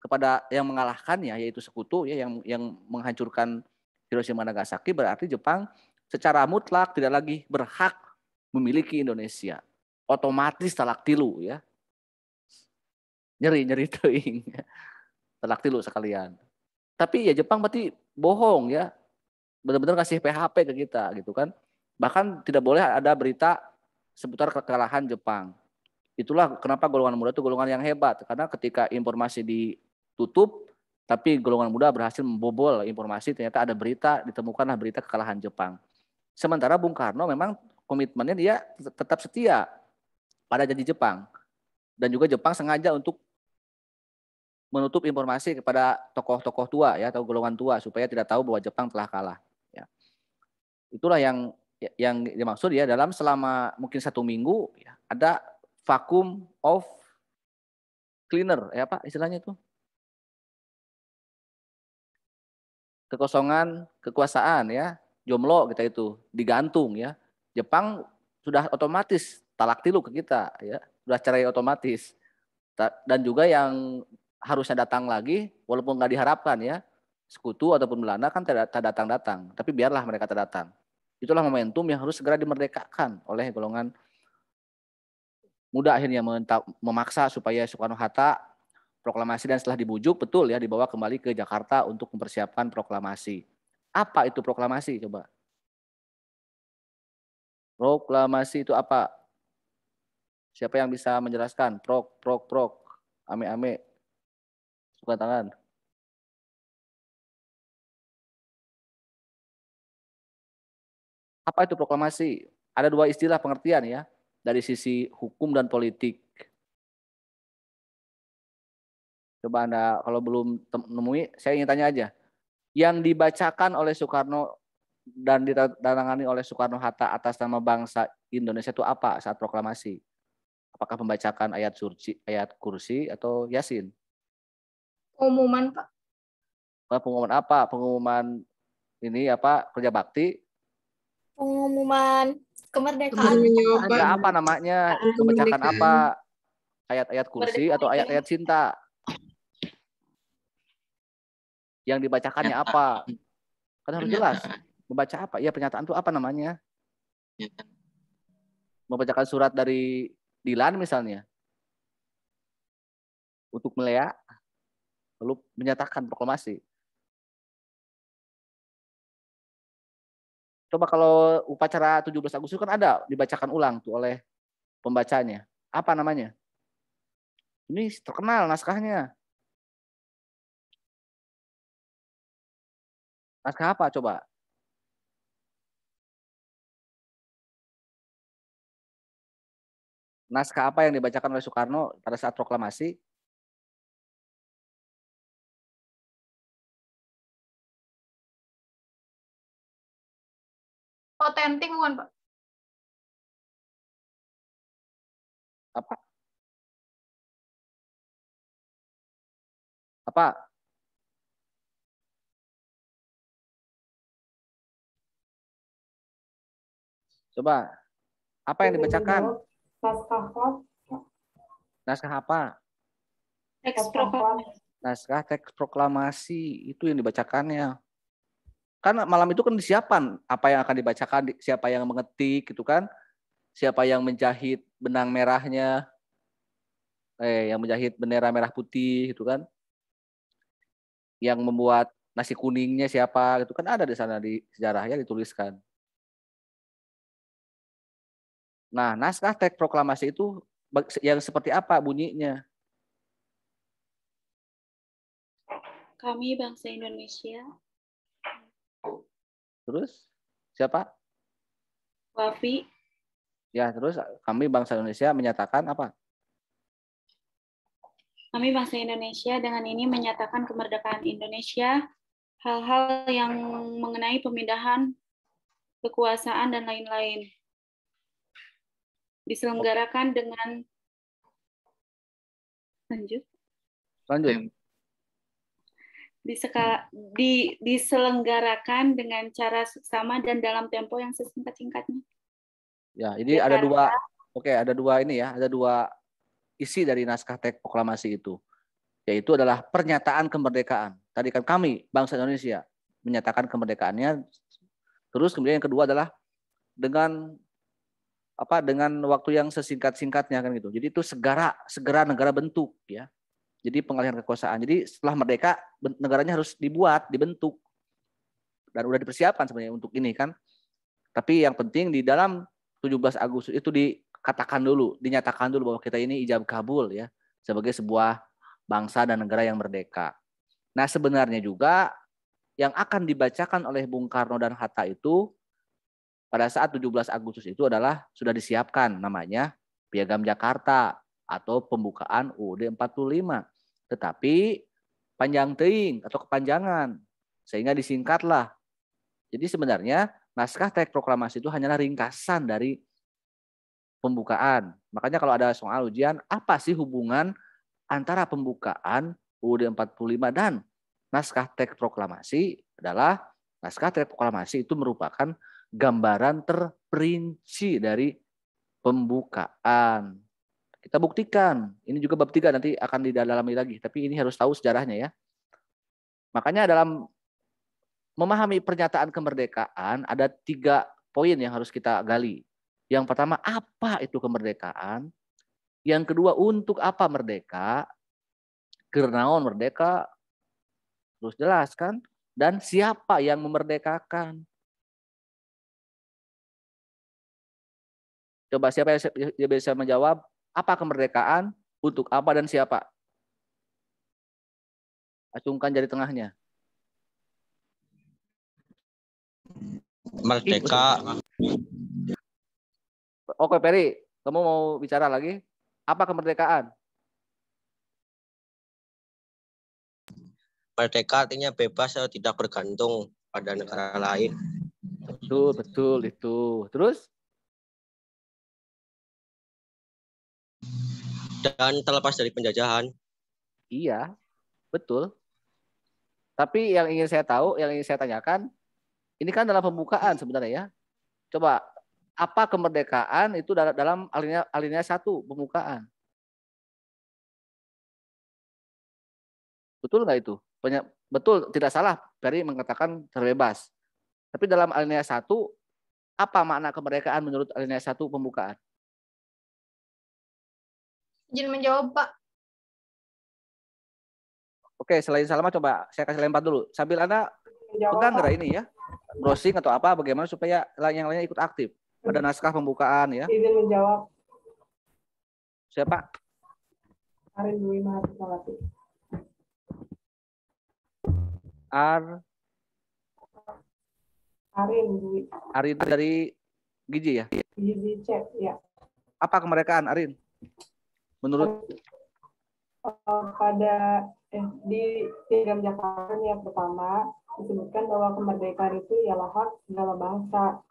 kepada yang mengalahkannya, yaitu sekutu ya, yang menghancurkan Hiroshima Nagasaki, berarti Jepang secara mutlak tidak lagi berhak memiliki Indonesia. Otomatis talak tilu ya. Nyeri teuing. Talak tilu sekalian. Tapi ya Jepang berarti bohong ya. Benar-benar kasih PHP ke kita gitu kan. Bahkan tidak boleh ada berita seputar kekalahan Jepang. Itulah kenapa golongan muda itu golongan yang hebat. Karena ketika informasi ditutup, tapi golongan muda berhasil membobol informasi, ternyata ada berita, ditemukanlah berita kekalahan Jepang. Sementara Bung Karno memang komitmennya dia tetap setia pada janji Jepang. Dan juga Jepang sengaja untuk menutup informasi kepada tokoh-tokoh tua ya, atau golongan tua, supaya tidak tahu bahwa Jepang telah kalah. Ya. Itulah yang dimaksud ya, dalam selama mungkin 1 minggu ya, ada vacuum of cleaner ya Pak istilahnya itu. Kekosongan kekuasaan ya, jomlo kita itu digantung ya. Jepang sudah otomatis talak tilu ke kita ya, sudah cerai otomatis. Dan juga yang harusnya datang lagi, walaupun nggak diharapkan ya, sekutu ataupun Belanda kan tidak datang-datang, tapi biarlah mereka datang. Itulah momentum yang harus segera dimerdekakan oleh golongan muda, akhirnya memaksa supaya Soekarno-Hatta proklamasi, dan setelah dibujuk betul ya dibawa kembali ke Jakarta untuk mempersiapkan proklamasi. Apa itu proklamasi coba? Proklamasi itu apa? Siapa yang bisa menjelaskan? Prok. Ame. Bukan tangan. Apa itu proklamasi? Ada dua istilah pengertian ya, dari sisi hukum dan politik. Coba Anda kalau belum nemui, saya ingin tanya aja. Yang dibacakan oleh Soekarno dan ditandatangani oleh Soekarno-Hatta atas nama bangsa Indonesia itu apa saat proklamasi? Apakah membacakan ayat kursi atau Yasin? Pengumuman, Pak. Pengumuman apa? Pengumuman ini apa? Kerja bakti? Pengumuman kemerdekaan. Ya, apa namanya? Membacakan apa? Ayat-ayat kursi atau ayat-ayat cinta? Yang dibacakannya apa? Kan harus jelas. Membaca apa? Ya, pernyataan itu apa namanya? Membacakan surat dari Dilan misalnya. Untuk Melea. Lalu menyatakan proklamasi. Coba kalau upacara 17 Agustus kan ada dibacakan ulang tuh oleh pembacanya. Apa namanya? Ini terkenal naskahnya. Naskah apa coba? Naskah apa yang dibacakan oleh Soekarno pada saat proklamasi? Otentik bukan, Pak? Apa? Apa? Coba. Apa yang dibacakan? Naskah apa? Naskah teks proklamasi itu yang dibacakannya. Kan malam itu kan disiapkan apa yang akan dibacakan, siapa yang mengetik gitu kan, siapa yang menjahit benang merahnya, yang menjahit bendera merah putih gitu kan, yang membuat nasi kuningnya siapa gitu kan, ada di sana di sejarahnya dituliskan. Nah, naskah teks proklamasi itu yang seperti apa bunyinya? Kami bangsa Indonesia. Terus siapa? Wafi. Ya, terus kami bangsa Indonesia menyatakan apa? Kami bangsa Indonesia dengan ini menyatakan kemerdekaan Indonesia, hal-hal yang mengenai pemindahan kekuasaan dan lain-lain. Diselenggarakan dengan lanjut. Diselenggarakan dengan cara seksama dan dalam tempo yang sesingkat-singkatnya. Ya, ini ada dua. Oke, ada dua ini ya, ada dua isi dari naskah teks proklamasi itu, yaitu adalah pernyataan kemerdekaan. Tadi kan kami bangsa Indonesia menyatakan kemerdekaannya. Terus kemudian yang kedua adalah dengan waktu yang sesingkat-singkatnya kan gitu. Jadi itu segera negara bentuk ya. Jadi pengalihan kekuasaan. Jadi setelah merdeka negaranya harus dibentuk. Dan udah dipersiapkan sebenarnya untuk ini kan. Tapi yang penting di dalam 17 Agustus itu dinyatakan dulu bahwa kita ini ijab kabul ya, sebagai sebuah bangsa dan negara yang merdeka. Nah, sebenarnya juga yang akan dibacakan oleh Bung Karno dan Hatta itu pada saat 17 Agustus itu adalah sudah disiapkan namanya Piagam Jakarta atau pembukaan UUD 45. Tetapi panjang teuing atau kepanjangan sehingga disingkatlah. Jadi sebenarnya naskah teks proklamasi itu hanyalah ringkasan dari pembukaan. Makanya kalau ada soal ujian, apa sih hubungan antara pembukaan UUD 45 dan naskah teks proklamasi? Adalah naskah teks proklamasi itu merupakan gambaran terperinci dari pembukaan. Kita buktikan. Ini juga bab 3 nanti akan didalami lagi. Tapi ini harus tahu sejarahnya ya. Makanya dalam memahami pernyataan kemerdekaan ada 3 poin yang harus kita gali. Yang pertama, apa itu kemerdekaan? Yang kedua, untuk apa merdeka? Kenaon merdeka? Terus jelaskan. Dan siapa yang memerdekakan? Coba siapa yang bisa menjawab? Apa kemerdekaan? Untuk apa dan siapa? Acungkan jari tengahnya. Merdeka. Oke, Peri, kamu mau bicara lagi? Apa kemerdekaan? Merdeka artinya bebas atau tidak bergantung pada negara lain. Betul itu. Terus? dan terlepas dari penjajahan. Iya, betul. Tapi yang ingin saya tahu, yang ingin saya tanyakan, ini kan dalam pembukaan sebenarnya ya. Coba, apa kemerdekaan itu dalam alinea 1 pembukaan? Betul nggak itu? Betul, tidak salah Ferry mengatakan terbebas. Tapi dalam alinea 1, apa makna kemerdekaan menurut alinea 1 pembukaan? Izin menjawab, Pak. Oke, selain Salma coba saya kasih lempar dulu. Sambil Anda pegang nggak ini ya? Browsing atau apa, bagaimana supaya yang lainnya ikut aktif. Ada naskah pembukaan ya. Izin menjawab. Siapa? Arin Dwi Mahasiswati. Arin Dwi. Arin dari Giji ya? Gizi C, ya. Apa kemerdekaan Arin? Menurut pada di Piagam Jakarta yang pertama disebutkan bahwa kemerdekaan itu ialah hak segala bangsa.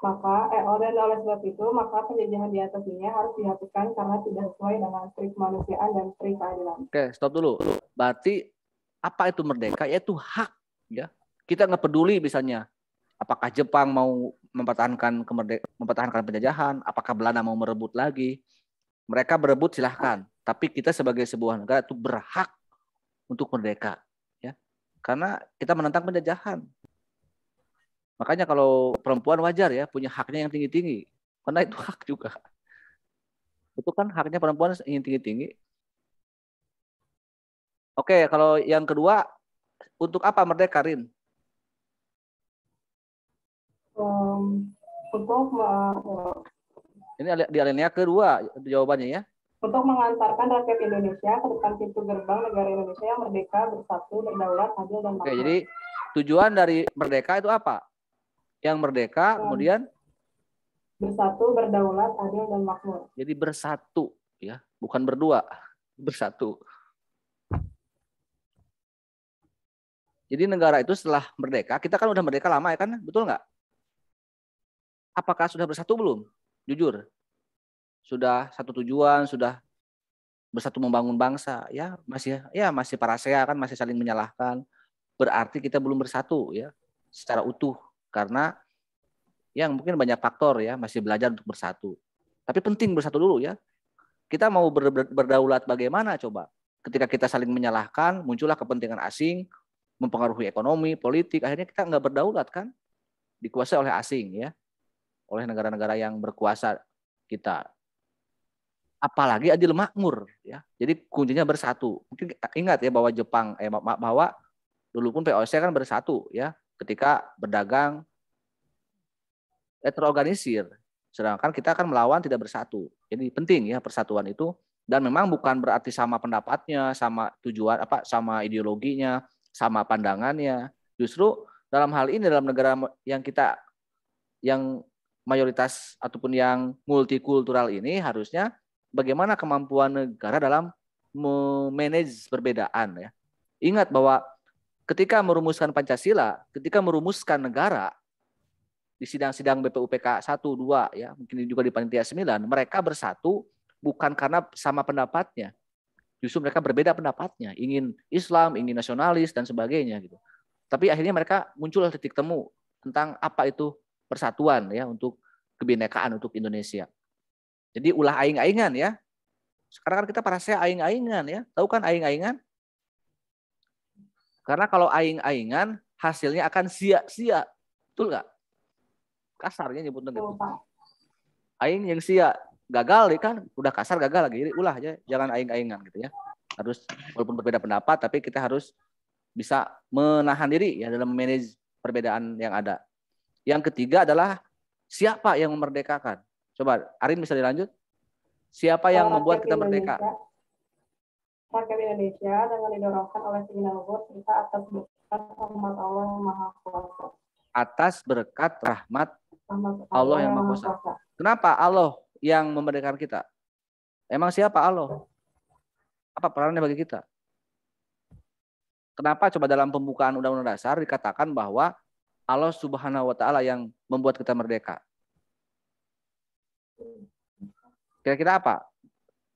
Maka oleh sebab itu maka penjajahan di atas ini harus dihapuskan karena tidak sesuai dengan trik kemanusiaan dan trik keadilan. Oke, stop dulu. Berarti apa itu merdeka? Yaitu hak, ya. Kita nggak peduli misalnya apakah Jepang mau mempertahankan penjajahan, apakah Belanda mau merebut lagi. Mereka berebut silahkan, tapi kita sebagai sebuah negara itu berhak untuk merdeka, ya. Karena kita menentang penjajahan. Makanya kalau perempuan wajar ya punya haknya yang tinggi-tinggi, karena itu hak juga. Itu kan haknya perempuan ingin tinggi-tinggi. Oke, kalau yang kedua, untuk apa merdeka, Rin? Ini di alinea kedua jawabannya ya. Untuk mengantarkan rakyat Indonesia ke depan pintu gerbang negara Indonesia yang merdeka, bersatu, berdaulat, adil, dan makmur. Oke, jadi tujuan dari merdeka itu apa? Yang merdeka kemudian bersatu, berdaulat, adil, dan makmur. Jadi bersatu, ya, bukan berdua, bersatu. Jadi negara itu setelah merdeka, kita kan udah merdeka lama ya kan, betul nggak? Apakah sudah bersatu belum? Jujur, sudah satu tujuan, sudah bersatu membangun bangsa, ya masih parasea kan, masih saling menyalahkan. Berarti kita belum bersatu ya, secara utuh, karena yang mungkin banyak faktor ya, masih belajar untuk bersatu. Tapi penting bersatu dulu ya. Kita mau berdaulat bagaimana coba? Ketika kita saling menyalahkan, muncullah kepentingan asing, mempengaruhi ekonomi, politik, akhirnya kita nggak berdaulat kan? Dikuasai oleh asing ya, oleh negara-negara yang berkuasa kita. Apalagi adil makmur ya. Jadi kuncinya bersatu. Mungkin ingat ya bahwa Jepang bahwa dulu pun VOC kan bersatu ya, ketika berdagang terorganisir. Sedangkan kita akan melawan tidak bersatu. Jadi penting ya persatuan itu, dan memang bukan berarti sama pendapatnya, sama tujuan sama ideologinya, sama pandangannya. Justru dalam hal ini dalam negara yang mayoritas ataupun yang multikultural ini harusnya bagaimana kemampuan negara dalam memanage perbedaan ya. Ingat bahwa ketika merumuskan Pancasila, ketika merumuskan negara di sidang-sidang BPUPK 1, 2 ya, mungkin juga di Panitia 9, mereka bersatu bukan karena sama pendapatnya. Justru mereka berbeda pendapatnya, ingin Islam, ingin nasionalis dan sebagainya gitu. Tapi akhirnya mereka muncul titik temu tentang apa itu persatuan ya, untuk kebinekaan untuk Indonesia. Jadi ulah aing-aingan ya. Sekarang kan kita parasea aing-aingan ya. Tahu kan aing-aingan? Karena kalau aing-aingan hasilnya akan sia-sia. Betul nggak? Kasarnya nyebutnya gitu. Aing yang sia gagal ya kan, udah kasar gagal lagi. Jadi ulah aja, jangan aing-aingan gitu ya. Harus walaupun berbeda pendapat, tapi kita harus bisa menahan diri ya dalam manage perbedaan yang ada. Yang ketiga adalah siapa yang memerdekakan? Coba Arin bisa dilanjut. Siapa yang membuat kita merdeka? Rakyat Indonesia dengan didorongkan oleh keinginan luhur serta atas berkat rahmat Allah yang Maha Kuasa. Atas berkat rahmat Allah yang Maha Kuasa. Kenapa Allah yang memerdekakan kita? Emang siapa Allah? Apa perannya bagi kita? Kenapa coba dalam pembukaan Undang-Undang Dasar dikatakan bahwa Allah Subhanahu wa Ta'ala yang membuat kita merdeka? Kira-kira apa?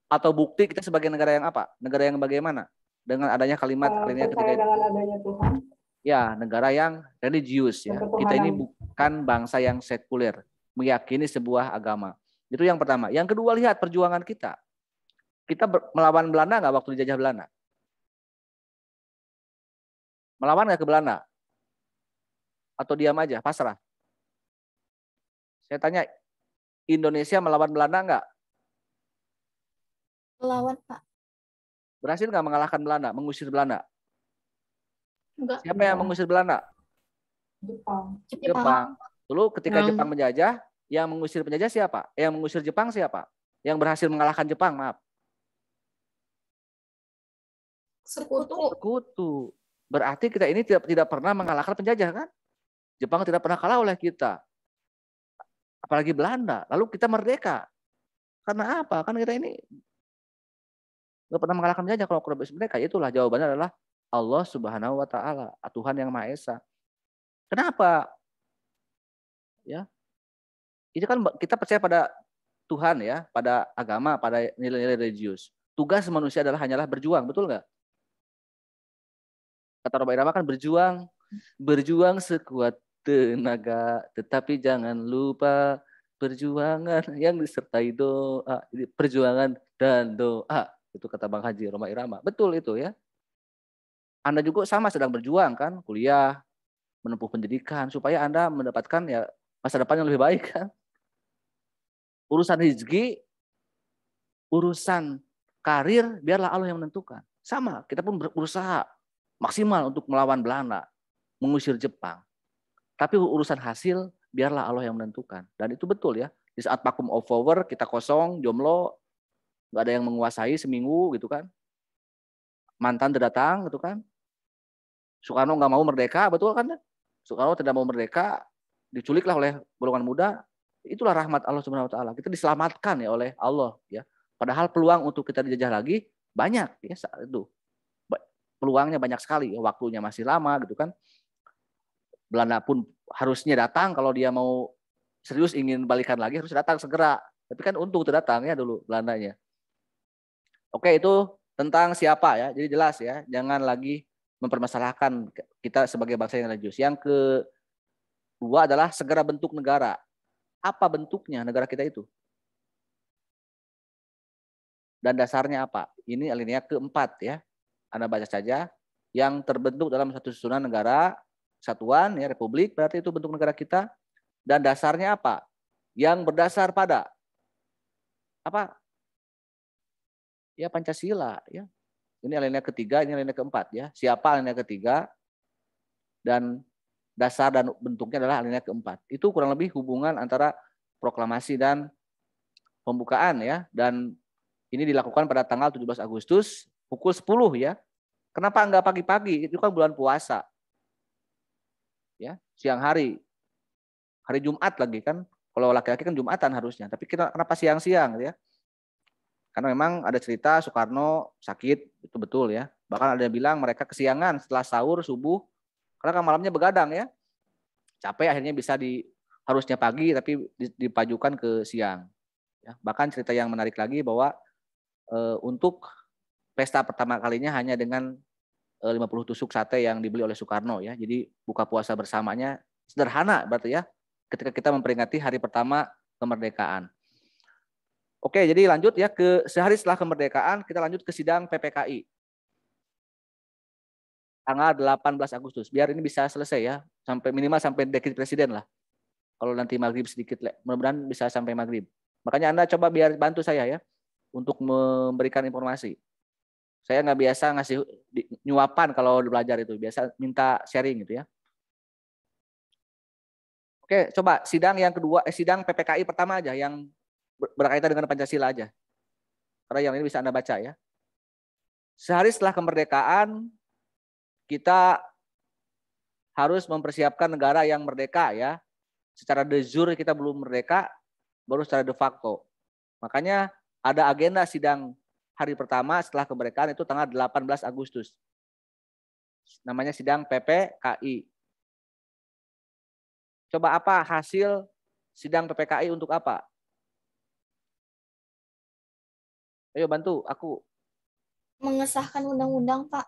Atau bukti kita sebagai negara yang apa? Negara yang bagaimana? Dengan adanya kalimat alinea Percaya ketiga. dengan adanya Tuhan. Ya, negara yang religius ya. Kita ini bukan bangsa yang sekuler, meyakini sebuah agama. Itu yang pertama. Yang kedua, lihat perjuangan kita. Kita melawan Belanda nggak waktu dijajah Belanda? Melawan nggak ke Belanda? Atau diam aja, pasrah? Saya tanya, Indonesia melawan Belanda nggak? Melawan, Pak. Berhasil nggak mengalahkan Belanda, mengusir Belanda? Enggak. Siapa yang mengusir Belanda? Jepang. Dulu ketika Jepang menjajah, yang mengusir penjajah siapa? Yang mengusir Jepang siapa? Yang berhasil mengalahkan Jepang, maaf. Sekutu. Berarti kita ini tidak pernah mengalahkan penjajah kan? Jepang tidak pernah kalah oleh kita. Apalagi Belanda. Lalu kita merdeka. Karena apa? Kan kita ini nggak pernah mengalahkan penjajah kalau kurang mereka. Itulah jawabannya adalah Allah Subhanahu wa taala, Tuhan yang Maha Esa. Kenapa? Ya. Ini kan kita percaya pada Tuhan ya, pada agama, pada nilai-nilai religius. Tugas manusia hanyalah berjuang, betul nggak? Kata Rhoma Irama kan berjuang sekuat tenaga, tetapi jangan lupa perjuangan yang disertai doa. Jadi perjuangan dan doa. Itu kata Bang Haji Rhoma Irama. Betul itu ya. Anda juga sama sedang berjuang kan, kuliah, menempuh pendidikan supaya Anda mendapatkan ya masa depan yang lebih baik kan. Urusan rezeki, urusan karir biarlah Allah yang menentukan. Sama, kita pun berusaha maksimal untuk melawan Belanda, mengusir Jepang. Tapi urusan hasil biarlah Allah yang menentukan. Dan itu betul ya. Di saat vacuum of power kita kosong, jomblo, nggak ada yang menguasai seminggu gitu kan. Mantan datang gitu kan. Soekarno nggak mau merdeka, betul kan? Soekarno tidak mau merdeka, diculiklah oleh golongan muda. Itulah rahmat Allah Subhanahu wa taala. Kita diselamatkan ya oleh Allah ya. Padahal peluang untuk kita dijajah lagi banyak ya saat itu. Peluangnya banyak sekali, ya, waktunya masih lama gitu kan. Belanda pun harusnya datang kalau dia mau serius ingin balikan lagi harus datang segera. Tapi kan untung terdatang ya dulu Belandanya. Oke, itu tentang siapa ya. Jadi jelas ya, jangan lagi mempermasalahkan kita sebagai bangsa yang religius. Yang kedua adalah segera bentuk negara. Apa bentuknya negara kita itu? Dan dasarnya apa? Ini alinea keempat ya. Anda baca saja. Yang terbentuk dalam satu susunan negara kesatuan ya republik berarti itu bentuk negara kita. Dan dasarnya apa? Yang berdasar pada apa? Ya Pancasila ya. Ini alinea ketiga, ini alinea keempat ya. Siapa alinea ketiga? Dan dasar dan bentuknya adalah alinea keempat. Itu kurang lebih hubungan antara proklamasi dan pembukaan ya. Dan ini dilakukan pada tanggal 17 Agustus pukul 10 ya. Kenapa enggak pagi-pagi? Itu kan bulan puasa. Ya, siang hari. Hari Jumat lagi kan. Kalau laki-laki kan Jumatan harusnya, tapi kenapa siang-siang ya? Karena memang ada cerita Soekarno sakit, itu betul ya. Bahkan ada yang bilang mereka kesiangan setelah sahur subuh karena kan malamnya begadang ya. Capek akhirnya bisa harusnya pagi tapi dipajukan ke siang. Ya, bahkan cerita yang menarik lagi bahwa untuk pesta pertama kalinya hanya dengan 50 tusuk sate yang dibeli oleh Soekarno ya. Jadi buka puasa bersamanya sederhana berarti ya ketika kita memperingati hari pertama kemerdekaan. Oke, jadi lanjut ya ke sehari setelah kemerdekaan kita lanjut ke sidang PPKI. Tanggal 18 Agustus. Biar ini bisa selesai ya, sampai minimal sampai dekret presiden lah. Kalau nanti maghrib sedikit, mudah-mudahan bisa sampai maghrib. Makanya Anda coba biar bantu saya ya untuk memberikan informasi. Saya nggak biasa ngasih nyuapan kalau belajar itu, biasa minta sharing gitu ya. Oke, coba sidang yang kedua, sidang PPKI pertama aja yang berkaitan dengan Pancasila aja. Karena yang ini bisa Anda baca ya. Sehari setelah kemerdekaan, kita harus mempersiapkan negara yang merdeka ya. Secara de jure kita belum merdeka, baru secara de facto. Makanya ada agenda sidang hari pertama setelah kemerdekaan itu tanggal 18 Agustus. Namanya sidang PPKI. Coba apa hasil sidang PPKI untuk apa? Ayo bantu aku. Mengesahkan undang-undang, Pak.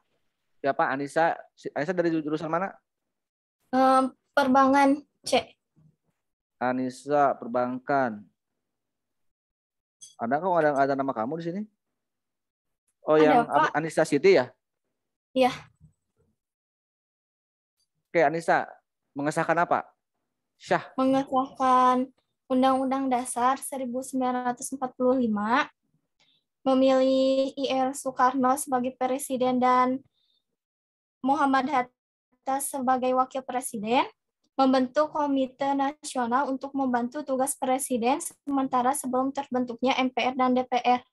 Siapa? Anissa. Anissa dari jurusan mana? Perbankan C. Anissa perbankan. Ada kok ada nama kamu di sini? Oh, Ada, yang Pak. Anissa Siti ya? Iya. Oke, Anissa, mengesahkan apa? Syah. Mengesahkan Undang-Undang Dasar 1945, memilih IR Soekarno sebagai presiden dan Muhammad Hatta sebagai wakil presiden, membentuk komite nasional untuk membantu tugas presiden sementara sebelum terbentuknya MPR dan DPR.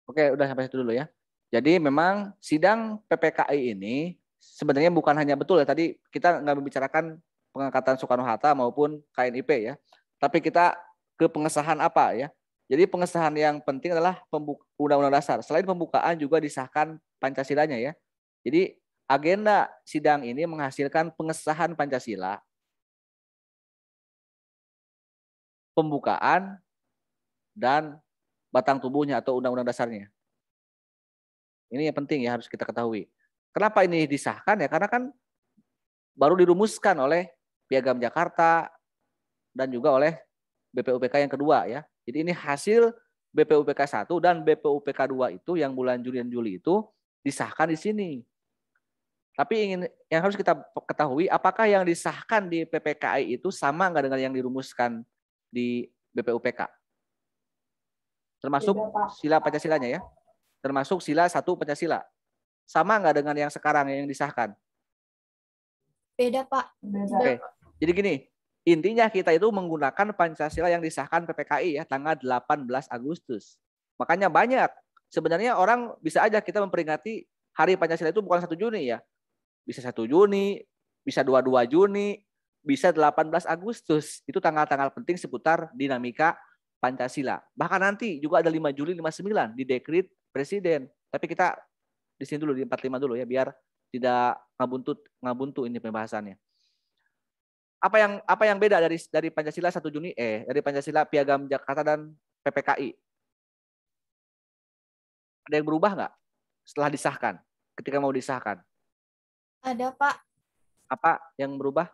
Oke, udah sampai situ dulu ya. Jadi memang sidang PPKI ini sebenarnya bukan hanya betul ya, tadi kita nggak membicarakan pengangkatan Soekarno-Hatta maupun KNIP ya, tapi kita ke pengesahan apa ya. Jadi pengesahan yang penting adalah Undang-Undang Dasar. Selain pembukaan juga disahkan Pancasilanya ya. Jadi agenda sidang ini menghasilkan pengesahan Pancasila, pembukaan, dan batang tubuhnya atau Undang-Undang Dasarnya. Ini yang penting ya, harus kita ketahui. Kenapa ini disahkan ya? Karena kan baru dirumuskan oleh Piagam Jakarta dan juga oleh BPUPK yang kedua ya. Jadi ini hasil BPUPK 1 dan BPUPK 2 itu yang bulan Juni dan Juli itu disahkan di sini. Tapi yang harus kita ketahui, apakah yang disahkan di PPKI itu sama nggak dengan yang dirumuskan di BPUPK? Termasuk sila Pancasilanya ya. Termasuk sila 1 Pancasila. Sama nggak dengan yang sekarang yang disahkan? Beda, Pak. Beda. Oke. Jadi gini, intinya kita itu menggunakan Pancasila yang disahkan PPKI ya, tanggal 18 Agustus. Makanya banyak. Sebenarnya orang bisa aja kita memperingati Hari Pancasila itu bukan 1 Juni ya. Bisa 1 Juni, bisa 22 Juni, bisa 18 Agustus. Itu tanggal-tanggal penting seputar dinamika Pancasila. Bahkan nanti juga ada 5 Juli 59 di dekret Presiden. Tapi kita di sini dulu, di 45 dulu ya, biar tidak ngabuntu ini pembahasannya. Apa yang beda dari Pancasila 1 Juni dari Pancasila Piagam Jakarta dan PPKI? Ada yang berubah nggak setelah disahkan? Ketika mau disahkan? Ada, Pak. Apa yang berubah?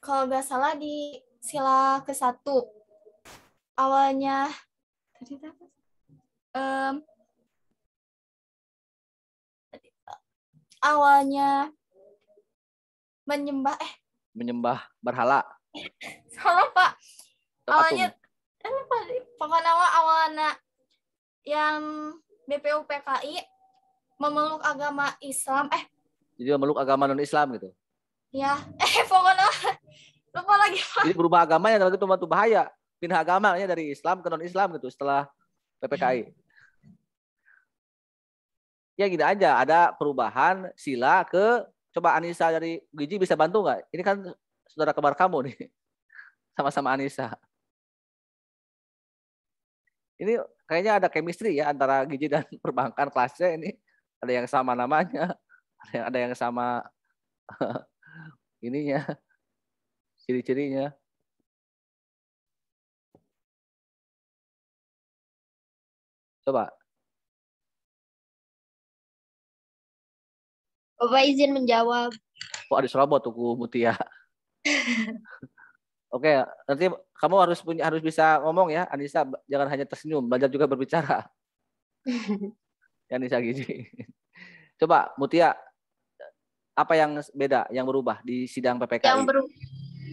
Kalau nggak salah di sila ke-1 awalnya awalnya menyembah berhala. Salah, Pak. Awalnya pokoknya awalnya yang BPUPKI memeluk agama Islam. Jadi memeluk agama non-Islam gitu. Ya, pokoknya lupa lagi, Pak. Jadi berubah agamanya itu bahaya. Pindah agamanya dari Islam ke non-Islam gitu setelah PPKI. Ya gini aja, ada perubahan sila ke, coba Anissa dari Giji bisa bantu nggak? Ini kan saudara kembar kamu nih, sama-sama Anissa. Ini kayaknya ada chemistry ya antara Giji dan perbankan kelasnya ini. Ada yang sama namanya, ada yang sama ininya, ciri-cirinya. Coba. Bapak izin menjawab. Kok ada serobot tuh Mutia. Oke, nanti kamu harus bisa ngomong ya, Anissa, jangan hanya tersenyum, belajar juga berbicara. Anissa Giji. Coba Mutia, apa yang beda, yang berubah di sidang PPKI?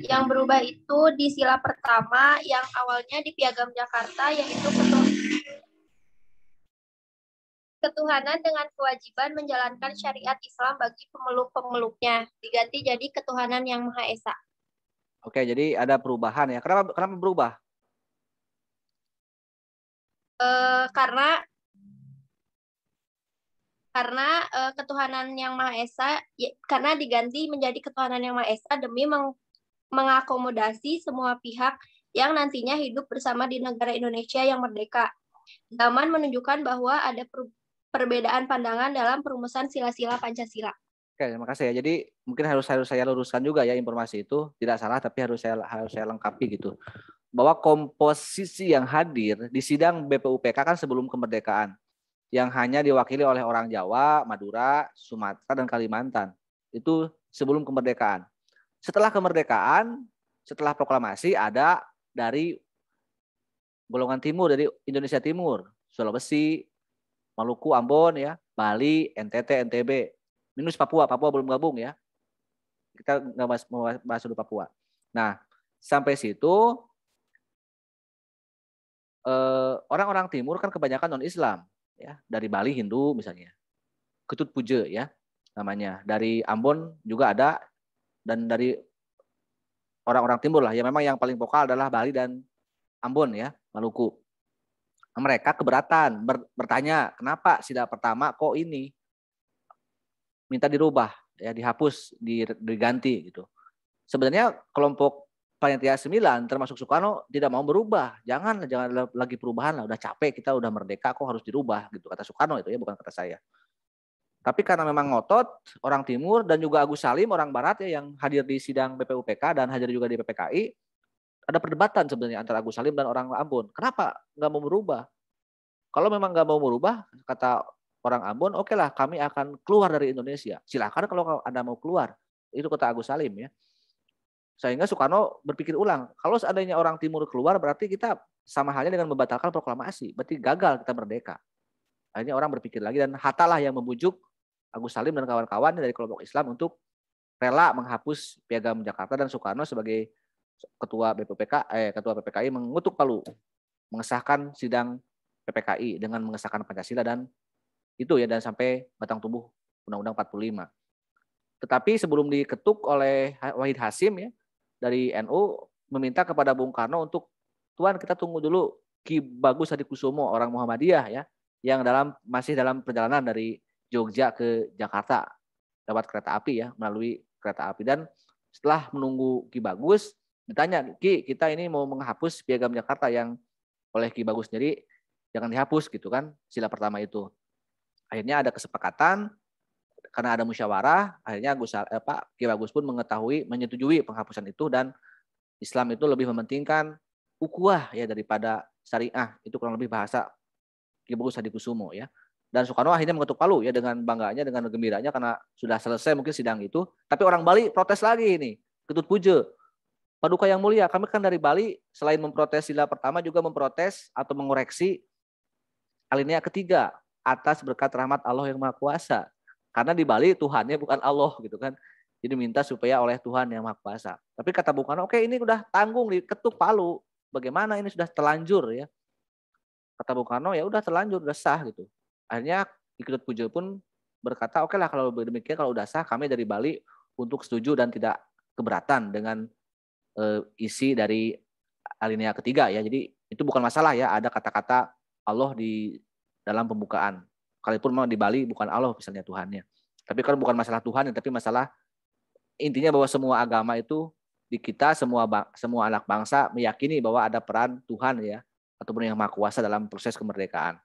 Yang berubah itu di sila pertama yang awalnya di Piagam Jakarta, yaitu ketuhanan dengan kewajiban menjalankan syariat Islam bagi pemeluk-pemeluknya, diganti jadi ketuhanan yang Maha Esa. Oke, jadi ada perubahan ya. Kenapa berubah? Karena ketuhanan yang Maha Esa, karena diganti menjadi ketuhanan yang Maha Esa demi mengakomodasi semua pihak yang nantinya hidup bersama di negara Indonesia yang merdeka. Zaman menunjukkan bahwa ada perbedaan pandangan dalam perumusan sila-sila Pancasila. Oke, terima kasih ya. Jadi mungkin harus saya luruskan juga ya informasi itu, tidak salah tapi harus saya lengkapi gitu. bahwa komposisi yang hadir di sidang BPUPK kan sebelum kemerdekaan, yang hanya diwakili oleh orang Jawa, Madura, Sumatera, dan Kalimantan. Itu sebelum kemerdekaan. Setelah kemerdekaan, setelah proklamasi ada dari golongan timur, dari Indonesia Timur, Sulawesi, Maluku, Ambon, ya, Bali, NTT, NTB, minus Papua. Papua belum gabung ya. Kita nggak bahas dulu Papua. Nah, sampai situ orang-orang timur kan kebanyakan non-Islam, ya, dari Bali Hindu misalnya, Ketut Puja ya namanya, dari Ambon juga ada, dan dari orang-orang timur lah, ya memang yang paling vokal adalah Bali dan Ambon ya, Maluku. Mereka keberatan, bertanya kenapa sidang pertama kok ini minta dirubah, ya dihapus, diganti gitu. Sebenarnya kelompok Panitia 9 termasuk Soekarno tidak mau berubah. Jangan lagi perubahan lah, udah capek, kita udah merdeka kok harus dirubah gitu, kata Soekarno itu ya, bukan kata saya. Tapi karena memang ngotot orang timur dan juga Agus Salim orang barat ya yang hadir di sidang BPUPK dan hadir juga di PPKI, ada perdebatan sebenarnya antara Agus Salim dan orang Ambon. Kenapa nggak mau berubah? Kalau memang nggak mau berubah, kata orang Ambon, oke lah kami akan keluar dari Indonesia. Silakan kalau Anda mau keluar. Itu kata Agus Salim ya. Sehingga Soekarno berpikir ulang, kalau seandainya orang timur keluar berarti kita sama halnya dengan membatalkan proklamasi, berarti gagal kita merdeka. Akhirnya orang berpikir lagi dan Hatta lah yang membujuk Agus Salim dan kawan-kawan dari kelompok Islam untuk rela menghapus Piagam Jakarta, dan Soekarno sebagai ketua PPKI mengutuk Palu, mengesahkan sidang PPKI dengan mengesahkan Pancasila dan itu ya, dan sampai batang tubuh Undang-Undang 45. Tetapi sebelum diketuk oleh Wahid Hasim ya dari NU meminta kepada Bung Karno untuk, Tuan kita tunggu dulu Ki Bagus Hadikusumo orang Muhammadiyah ya, yang masih dalam perjalanan dari Jogja ke Jakarta lewat kereta api ya, melalui kereta api. Dan setelah menunggu Ki Bagus ditanya, Ki kita ini mau menghapus Piagam Jakarta yang oleh Ki Bagus sendiri jangan dihapus gitu kan, sila pertama itu. Akhirnya ada kesepakatan, karena ada musyawarah, akhirnya Ki Bagus pun menyetujui penghapusan itu, dan Islam itu lebih mementingkan ukhuwah ya daripada syariah. Itu kurang lebih bahasa Ki Bagus Hadikusumo ya. Dan Soekarno akhirnya mengetuk palu ya dengan bangganya, dengan gembiranya karena sudah selesai mungkin sidang itu. Tapi orang Bali protes lagi ini, Ketut Puja. Paduka yang mulia, kami kan dari Bali selain memprotes sila pertama juga memprotes atau mengoreksi alinea ketiga atas berkat rahmat Allah yang Maha Kuasa. Karena di Bali Tuhannya bukan Allah gitu kan. Jadi minta supaya oleh Tuhan yang Maha Kuasa. Tapi kata Bung Karno, oke ini udah tanggung diketuk palu. Bagaimana ini sudah terlanjur ya. Kata Bung Karno, ya udah terlanjur, udah sah gitu. Akhirnya Ki Ketut Puja pun berkata, oke lah kalau demikian, kalau udah sah kami dari Bali untuk setuju dan tidak keberatan dengan isi dari alinea ketiga ya. Jadi itu bukan masalah ya, ada kata-kata Allah di dalam pembukaan. Kalaupun memang di Bali bukan Allah misalnya Tuhannya. Tapi kan bukan masalah Tuhan, tapi masalah intinya bahwa semua agama itu di kita, semua anak bangsa meyakini bahwa ada peran Tuhan ya, ataupun yang Maha Kuasa dalam proses kemerdekaan.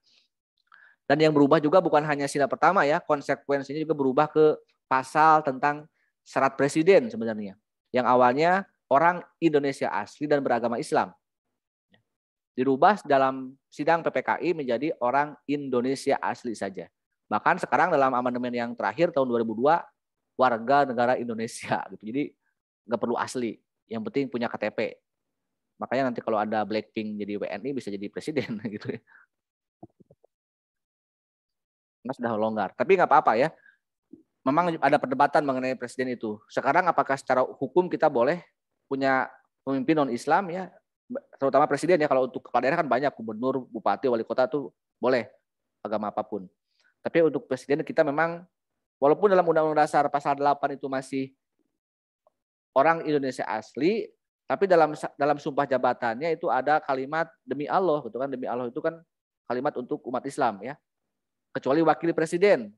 Dan yang berubah juga bukan hanya sila pertama ya, konsekuensinya juga berubah ke pasal tentang syarat presiden sebenarnya. Yang awalnya orang Indonesia asli dan beragama Islam. Dirubah dalam sidang PPKI menjadi orang Indonesia asli saja. Bahkan sekarang dalam amandemen yang terakhir tahun 2002, warga negara Indonesia gitu. Jadi nggak perlu asli, yang penting punya KTP. Makanya nanti kalau ada Blackpink jadi WNI bisa jadi presiden gitu ya. Nah, sudah longgar. Tapi nggak apa-apa ya. Memang ada perdebatan mengenai presiden itu. Sekarang apakah secara hukum kita boleh punya pemimpin non-Islam ya, terutama presiden ya. Kalau untuk kepala daerah kan banyak, gubernur, bupati, wali kota tuh boleh agama apapun. Tapi untuk presiden kita memang walaupun dalam Undang-Undang Dasar pasal 8 itu masih orang Indonesia asli, tapi dalam sumpah jabatannya itu ada kalimat demi Allah gitu kan. Demi Allah itu kan kalimat untuk umat Islam ya. Kecuali wakil presiden.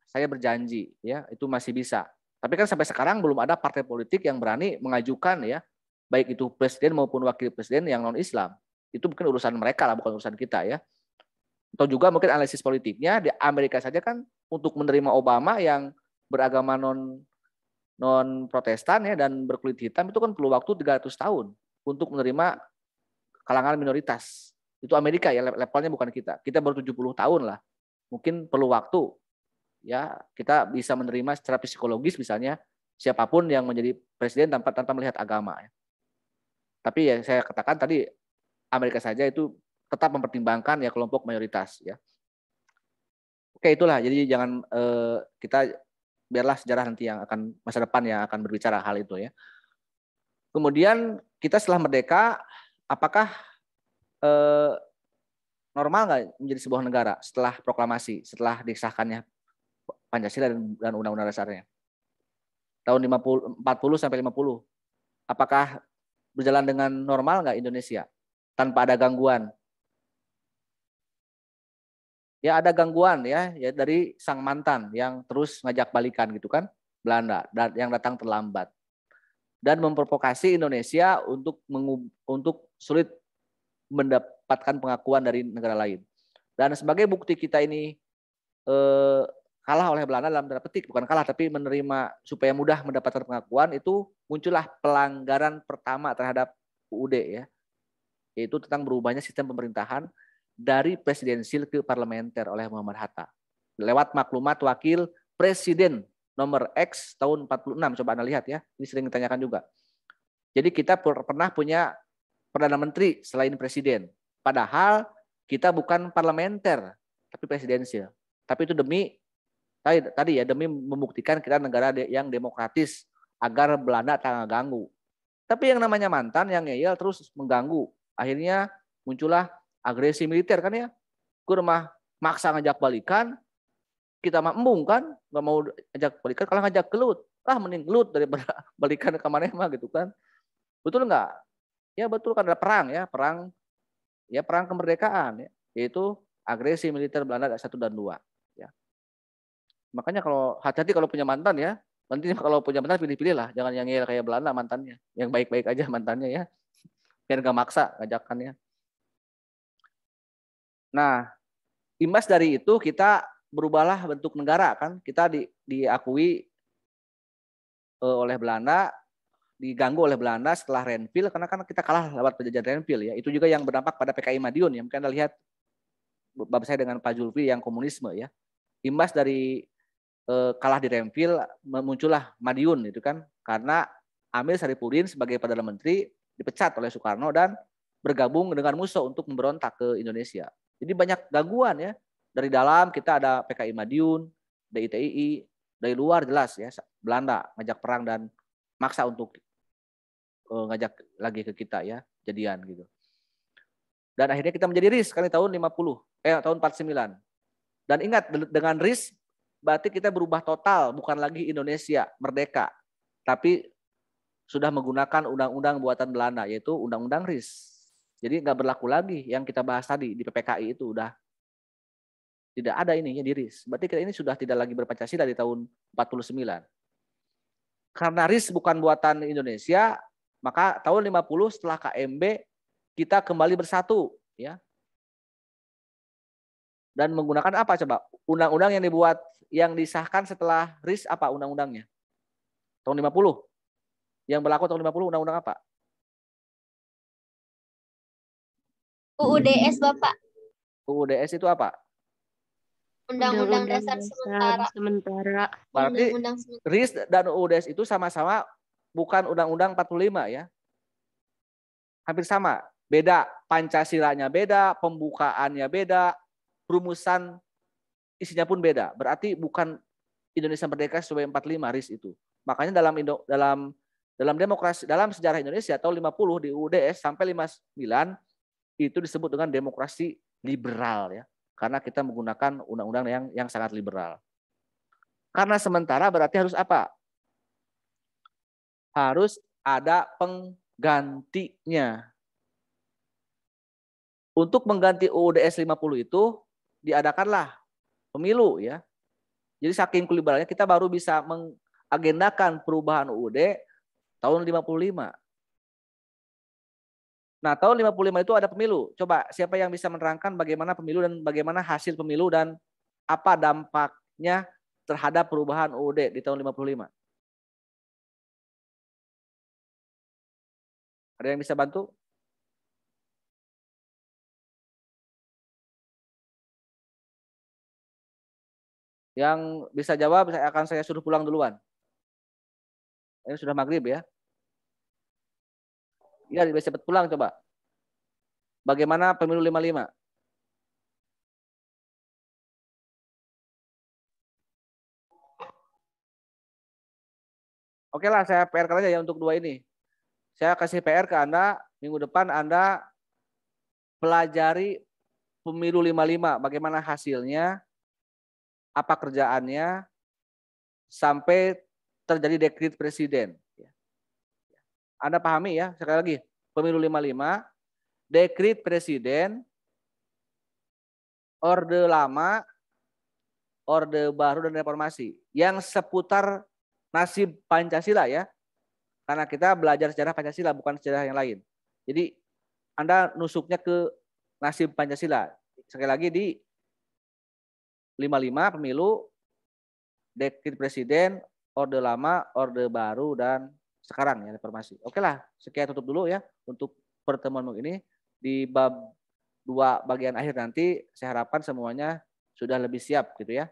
Saya berjanji ya, itu masih bisa. Tapi kan sampai sekarang belum ada partai politik yang berani mengajukan ya, baik itu presiden maupun wakil presiden yang non-Islam. Itu mungkin urusan mereka lah, bukan urusan kita ya. Atau juga mungkin analisis politiknya di Amerika saja kan untuk menerima Obama yang beragama non Protestan ya dan berkulit hitam itu kan perlu waktu 300 tahun. untuk menerima kalangan minoritas. Itu Amerika ya, levelnya bukan kita. Kita baru 70 tahun lah. Mungkin perlu waktu ya kita bisa menerima secara psikologis misalnya siapapun yang menjadi presiden tanpa melihat agama ya. Tapi ya saya katakan tadi Amerika saja itu tetap mempertimbangkan ya kelompok mayoritas ya. Oke, itulah. Jadi jangan kita biarlah sejarah nanti yang akan masa depan yang akan berbicara hal itu ya. Kemudian kita setelah merdeka, apakah normal nggak menjadi sebuah negara setelah proklamasi, setelah disahkannya Pancasila dan Undang-Undang Dasarnya? Tahun 40 sampai 50. Apakah berjalan dengan normal nggak Indonesia tanpa ada gangguan? Ya ada gangguan ya dari sang mantan yang terus ngajak balikan gitu kan, Belanda dan yang datang terlambat dan memprovokasi Indonesia untuk sulit mendapatkan pengakuan dari negara lain. Dan sebagai bukti kita ini kalah oleh Belanda dalam tanda petik, bukan kalah tapi menerima supaya mudah mendapatkan pengakuan, itu muncullah pelanggaran pertama terhadap UUD ya, yaitu tentang berubahnya sistem pemerintahan dari presidensil ke parlementer oleh Muhammad Hatta lewat maklumat wakil presiden nomor X tahun 46. Coba Anda lihat ya, ini sering ditanyakan juga. Jadi kita pernah punya perdana menteri selain presiden, padahal kita bukan parlementer tapi presidensil. Tapi itu demi tadi ya, demi membuktikan kita negara yang demokratis agar Belanda tak ganggu. Tapi yang namanya mantan yang ngeyel terus mengganggu, akhirnya muncullah agresi militer kan ya. Gue mah maksa ngajak balikan, kita mah embung kan, nggak mau ngajak balikan, kalau ngajak gelut, mending gelut daripada balikan ke mana mah gitu kan. Betul nggak? Ya betul kan, ada perang ya, perang kemerdekaan ya, yaitu agresi militer Belanda 1 dan 2 ya. Makanya kalau hati-hati kalau punya mantan ya, nanti kalau punya mantan pilih-pilih lah, jangan yang ngeyel kayak Belanda mantannya, yang baik-baik aja mantannya ya, biar nggak maksa ngajakannya. Nah, imbas dari itu kita berubahlah bentuk negara kan, kita diakui oleh Belanda, diganggu oleh Belanda setelah Renville, karena kan kita kalah lewat penjajahan Renville ya. Itu juga yang berdampak pada PKI Madiun ya. Mungkin Anda lihat bab saya dengan Pak Julfi yang komunisme ya. Imbas dari kalah di Renville, muncullah Madiun itu kan, karena Amir Saripudin sebagai Perdana Menteri dipecat oleh Soekarno dan bergabung dengan Musso untuk memberontak ke Indonesia. Jadi banyak gangguan ya. Dari dalam kita ada PKI Madiun, DITII, dari luar jelas ya Belanda ngajak perang dan maksa untuk ngajak lagi ke kita ya, jadian gitu. Dan akhirnya kita menjadi RIS kali tahun 49. Dan ingat, dengan RIS berarti kita berubah total, bukan lagi Indonesia merdeka, tapi sudah menggunakan undang-undang buatan Belanda, yaitu Undang-Undang RIS. Jadi nggak berlaku lagi yang kita bahas tadi di PPKI, itu udah tidak ada ininya di RIS. Berarti kita ini sudah tidak lagi berpancasila di tahun 49. Karena RIS bukan buatan Indonesia, maka tahun 50 setelah KMB kita kembali bersatu ya. Dan menggunakan apa coba? Undang-undang yang dibuat, yang disahkan setelah RIS apa undang-undangnya? Tahun 50. Yang berlaku tahun 50 undang-undang apa? UUDS, Bapak. UUDS itu apa? Undang-undang dasar sementara. Berarti RIS dan UUDS itu sama-sama bukan Undang-Undang 45 ya. Hampir sama. Beda Pancasilanya beda, pembukaannya beda, rumusan isinya pun beda. Berarti bukan Indonesia Merdeka sesuai 45 RIS itu. Makanya dalam demokrasi, dalam sejarah Indonesia tahun 50 di UUDS sampai 59 itu disebut dengan demokrasi liberal ya. Karena kita menggunakan undang-undang yang sangat liberal. Karena sementara berarti harus apa? Harus ada penggantinya. Untuk mengganti UUDS 50 itu diadakanlah pemilu ya. Jadi saking liberalnya kita baru bisa mengagendakan perubahan UUD tahun 55. Nah, tahun 55 itu ada pemilu. Coba siapa yang bisa menerangkan bagaimana pemilu dan bagaimana hasil pemilu dan apa dampaknya terhadap perubahan UUD di tahun 55? Ada yang bisa bantu? Yang bisa jawab saya suruh pulang duluan. Ini sudah maghrib ya. Ya, bisa cepat pulang coba. Bagaimana pemilu 55? Oke lah, saya PR aja ya untuk 2 ini. Saya kasih PR ke Anda, minggu depan Anda pelajari pemilu 55, bagaimana hasilnya, apa kerjaannya, sampai terjadi dekret presiden. Anda pahami ya, sekali lagi, pemilu 55, dekret presiden, orde lama, orde baru, dan reformasi. Yang seputar nasib Pancasila ya. Karena kita belajar sejarah Pancasila, bukan sejarah yang lain. Jadi Anda nusuknya ke nasib Pancasila. Sekali lagi di 55 pemilu, dekret presiden, orde lama, orde baru, dan sekarang ya reformasi. Oke lah, sekian tutup dulu ya untuk pertemuan ini. Di bab 2 bagian akhir nanti saya harapkan semuanya sudah lebih siap gitu ya.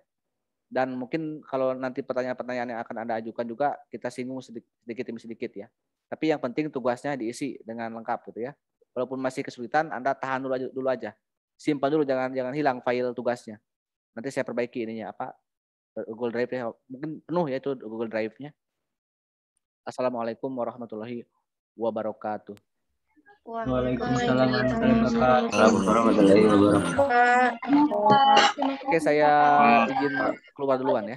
Dan mungkin kalau nanti pertanyaan-pertanyaan yang akan Anda ajukan juga kita singgung sedikit demi sedikit ya. Tapi yang penting tugasnya diisi dengan lengkap gitu ya. Walaupun masih kesulitan, Anda tahan dulu aja. Simpan dulu, jangan hilang file tugasnya. Nanti saya perbaiki ininya Google Drive ya. Mungkin penuh ya itu Google Drive-nya. Assalamualaikum warahmatullahi wabarakatuh. Waalaikumsalam warahmatullahi wabarakatuh. Oke, saya izin keluar duluan ya.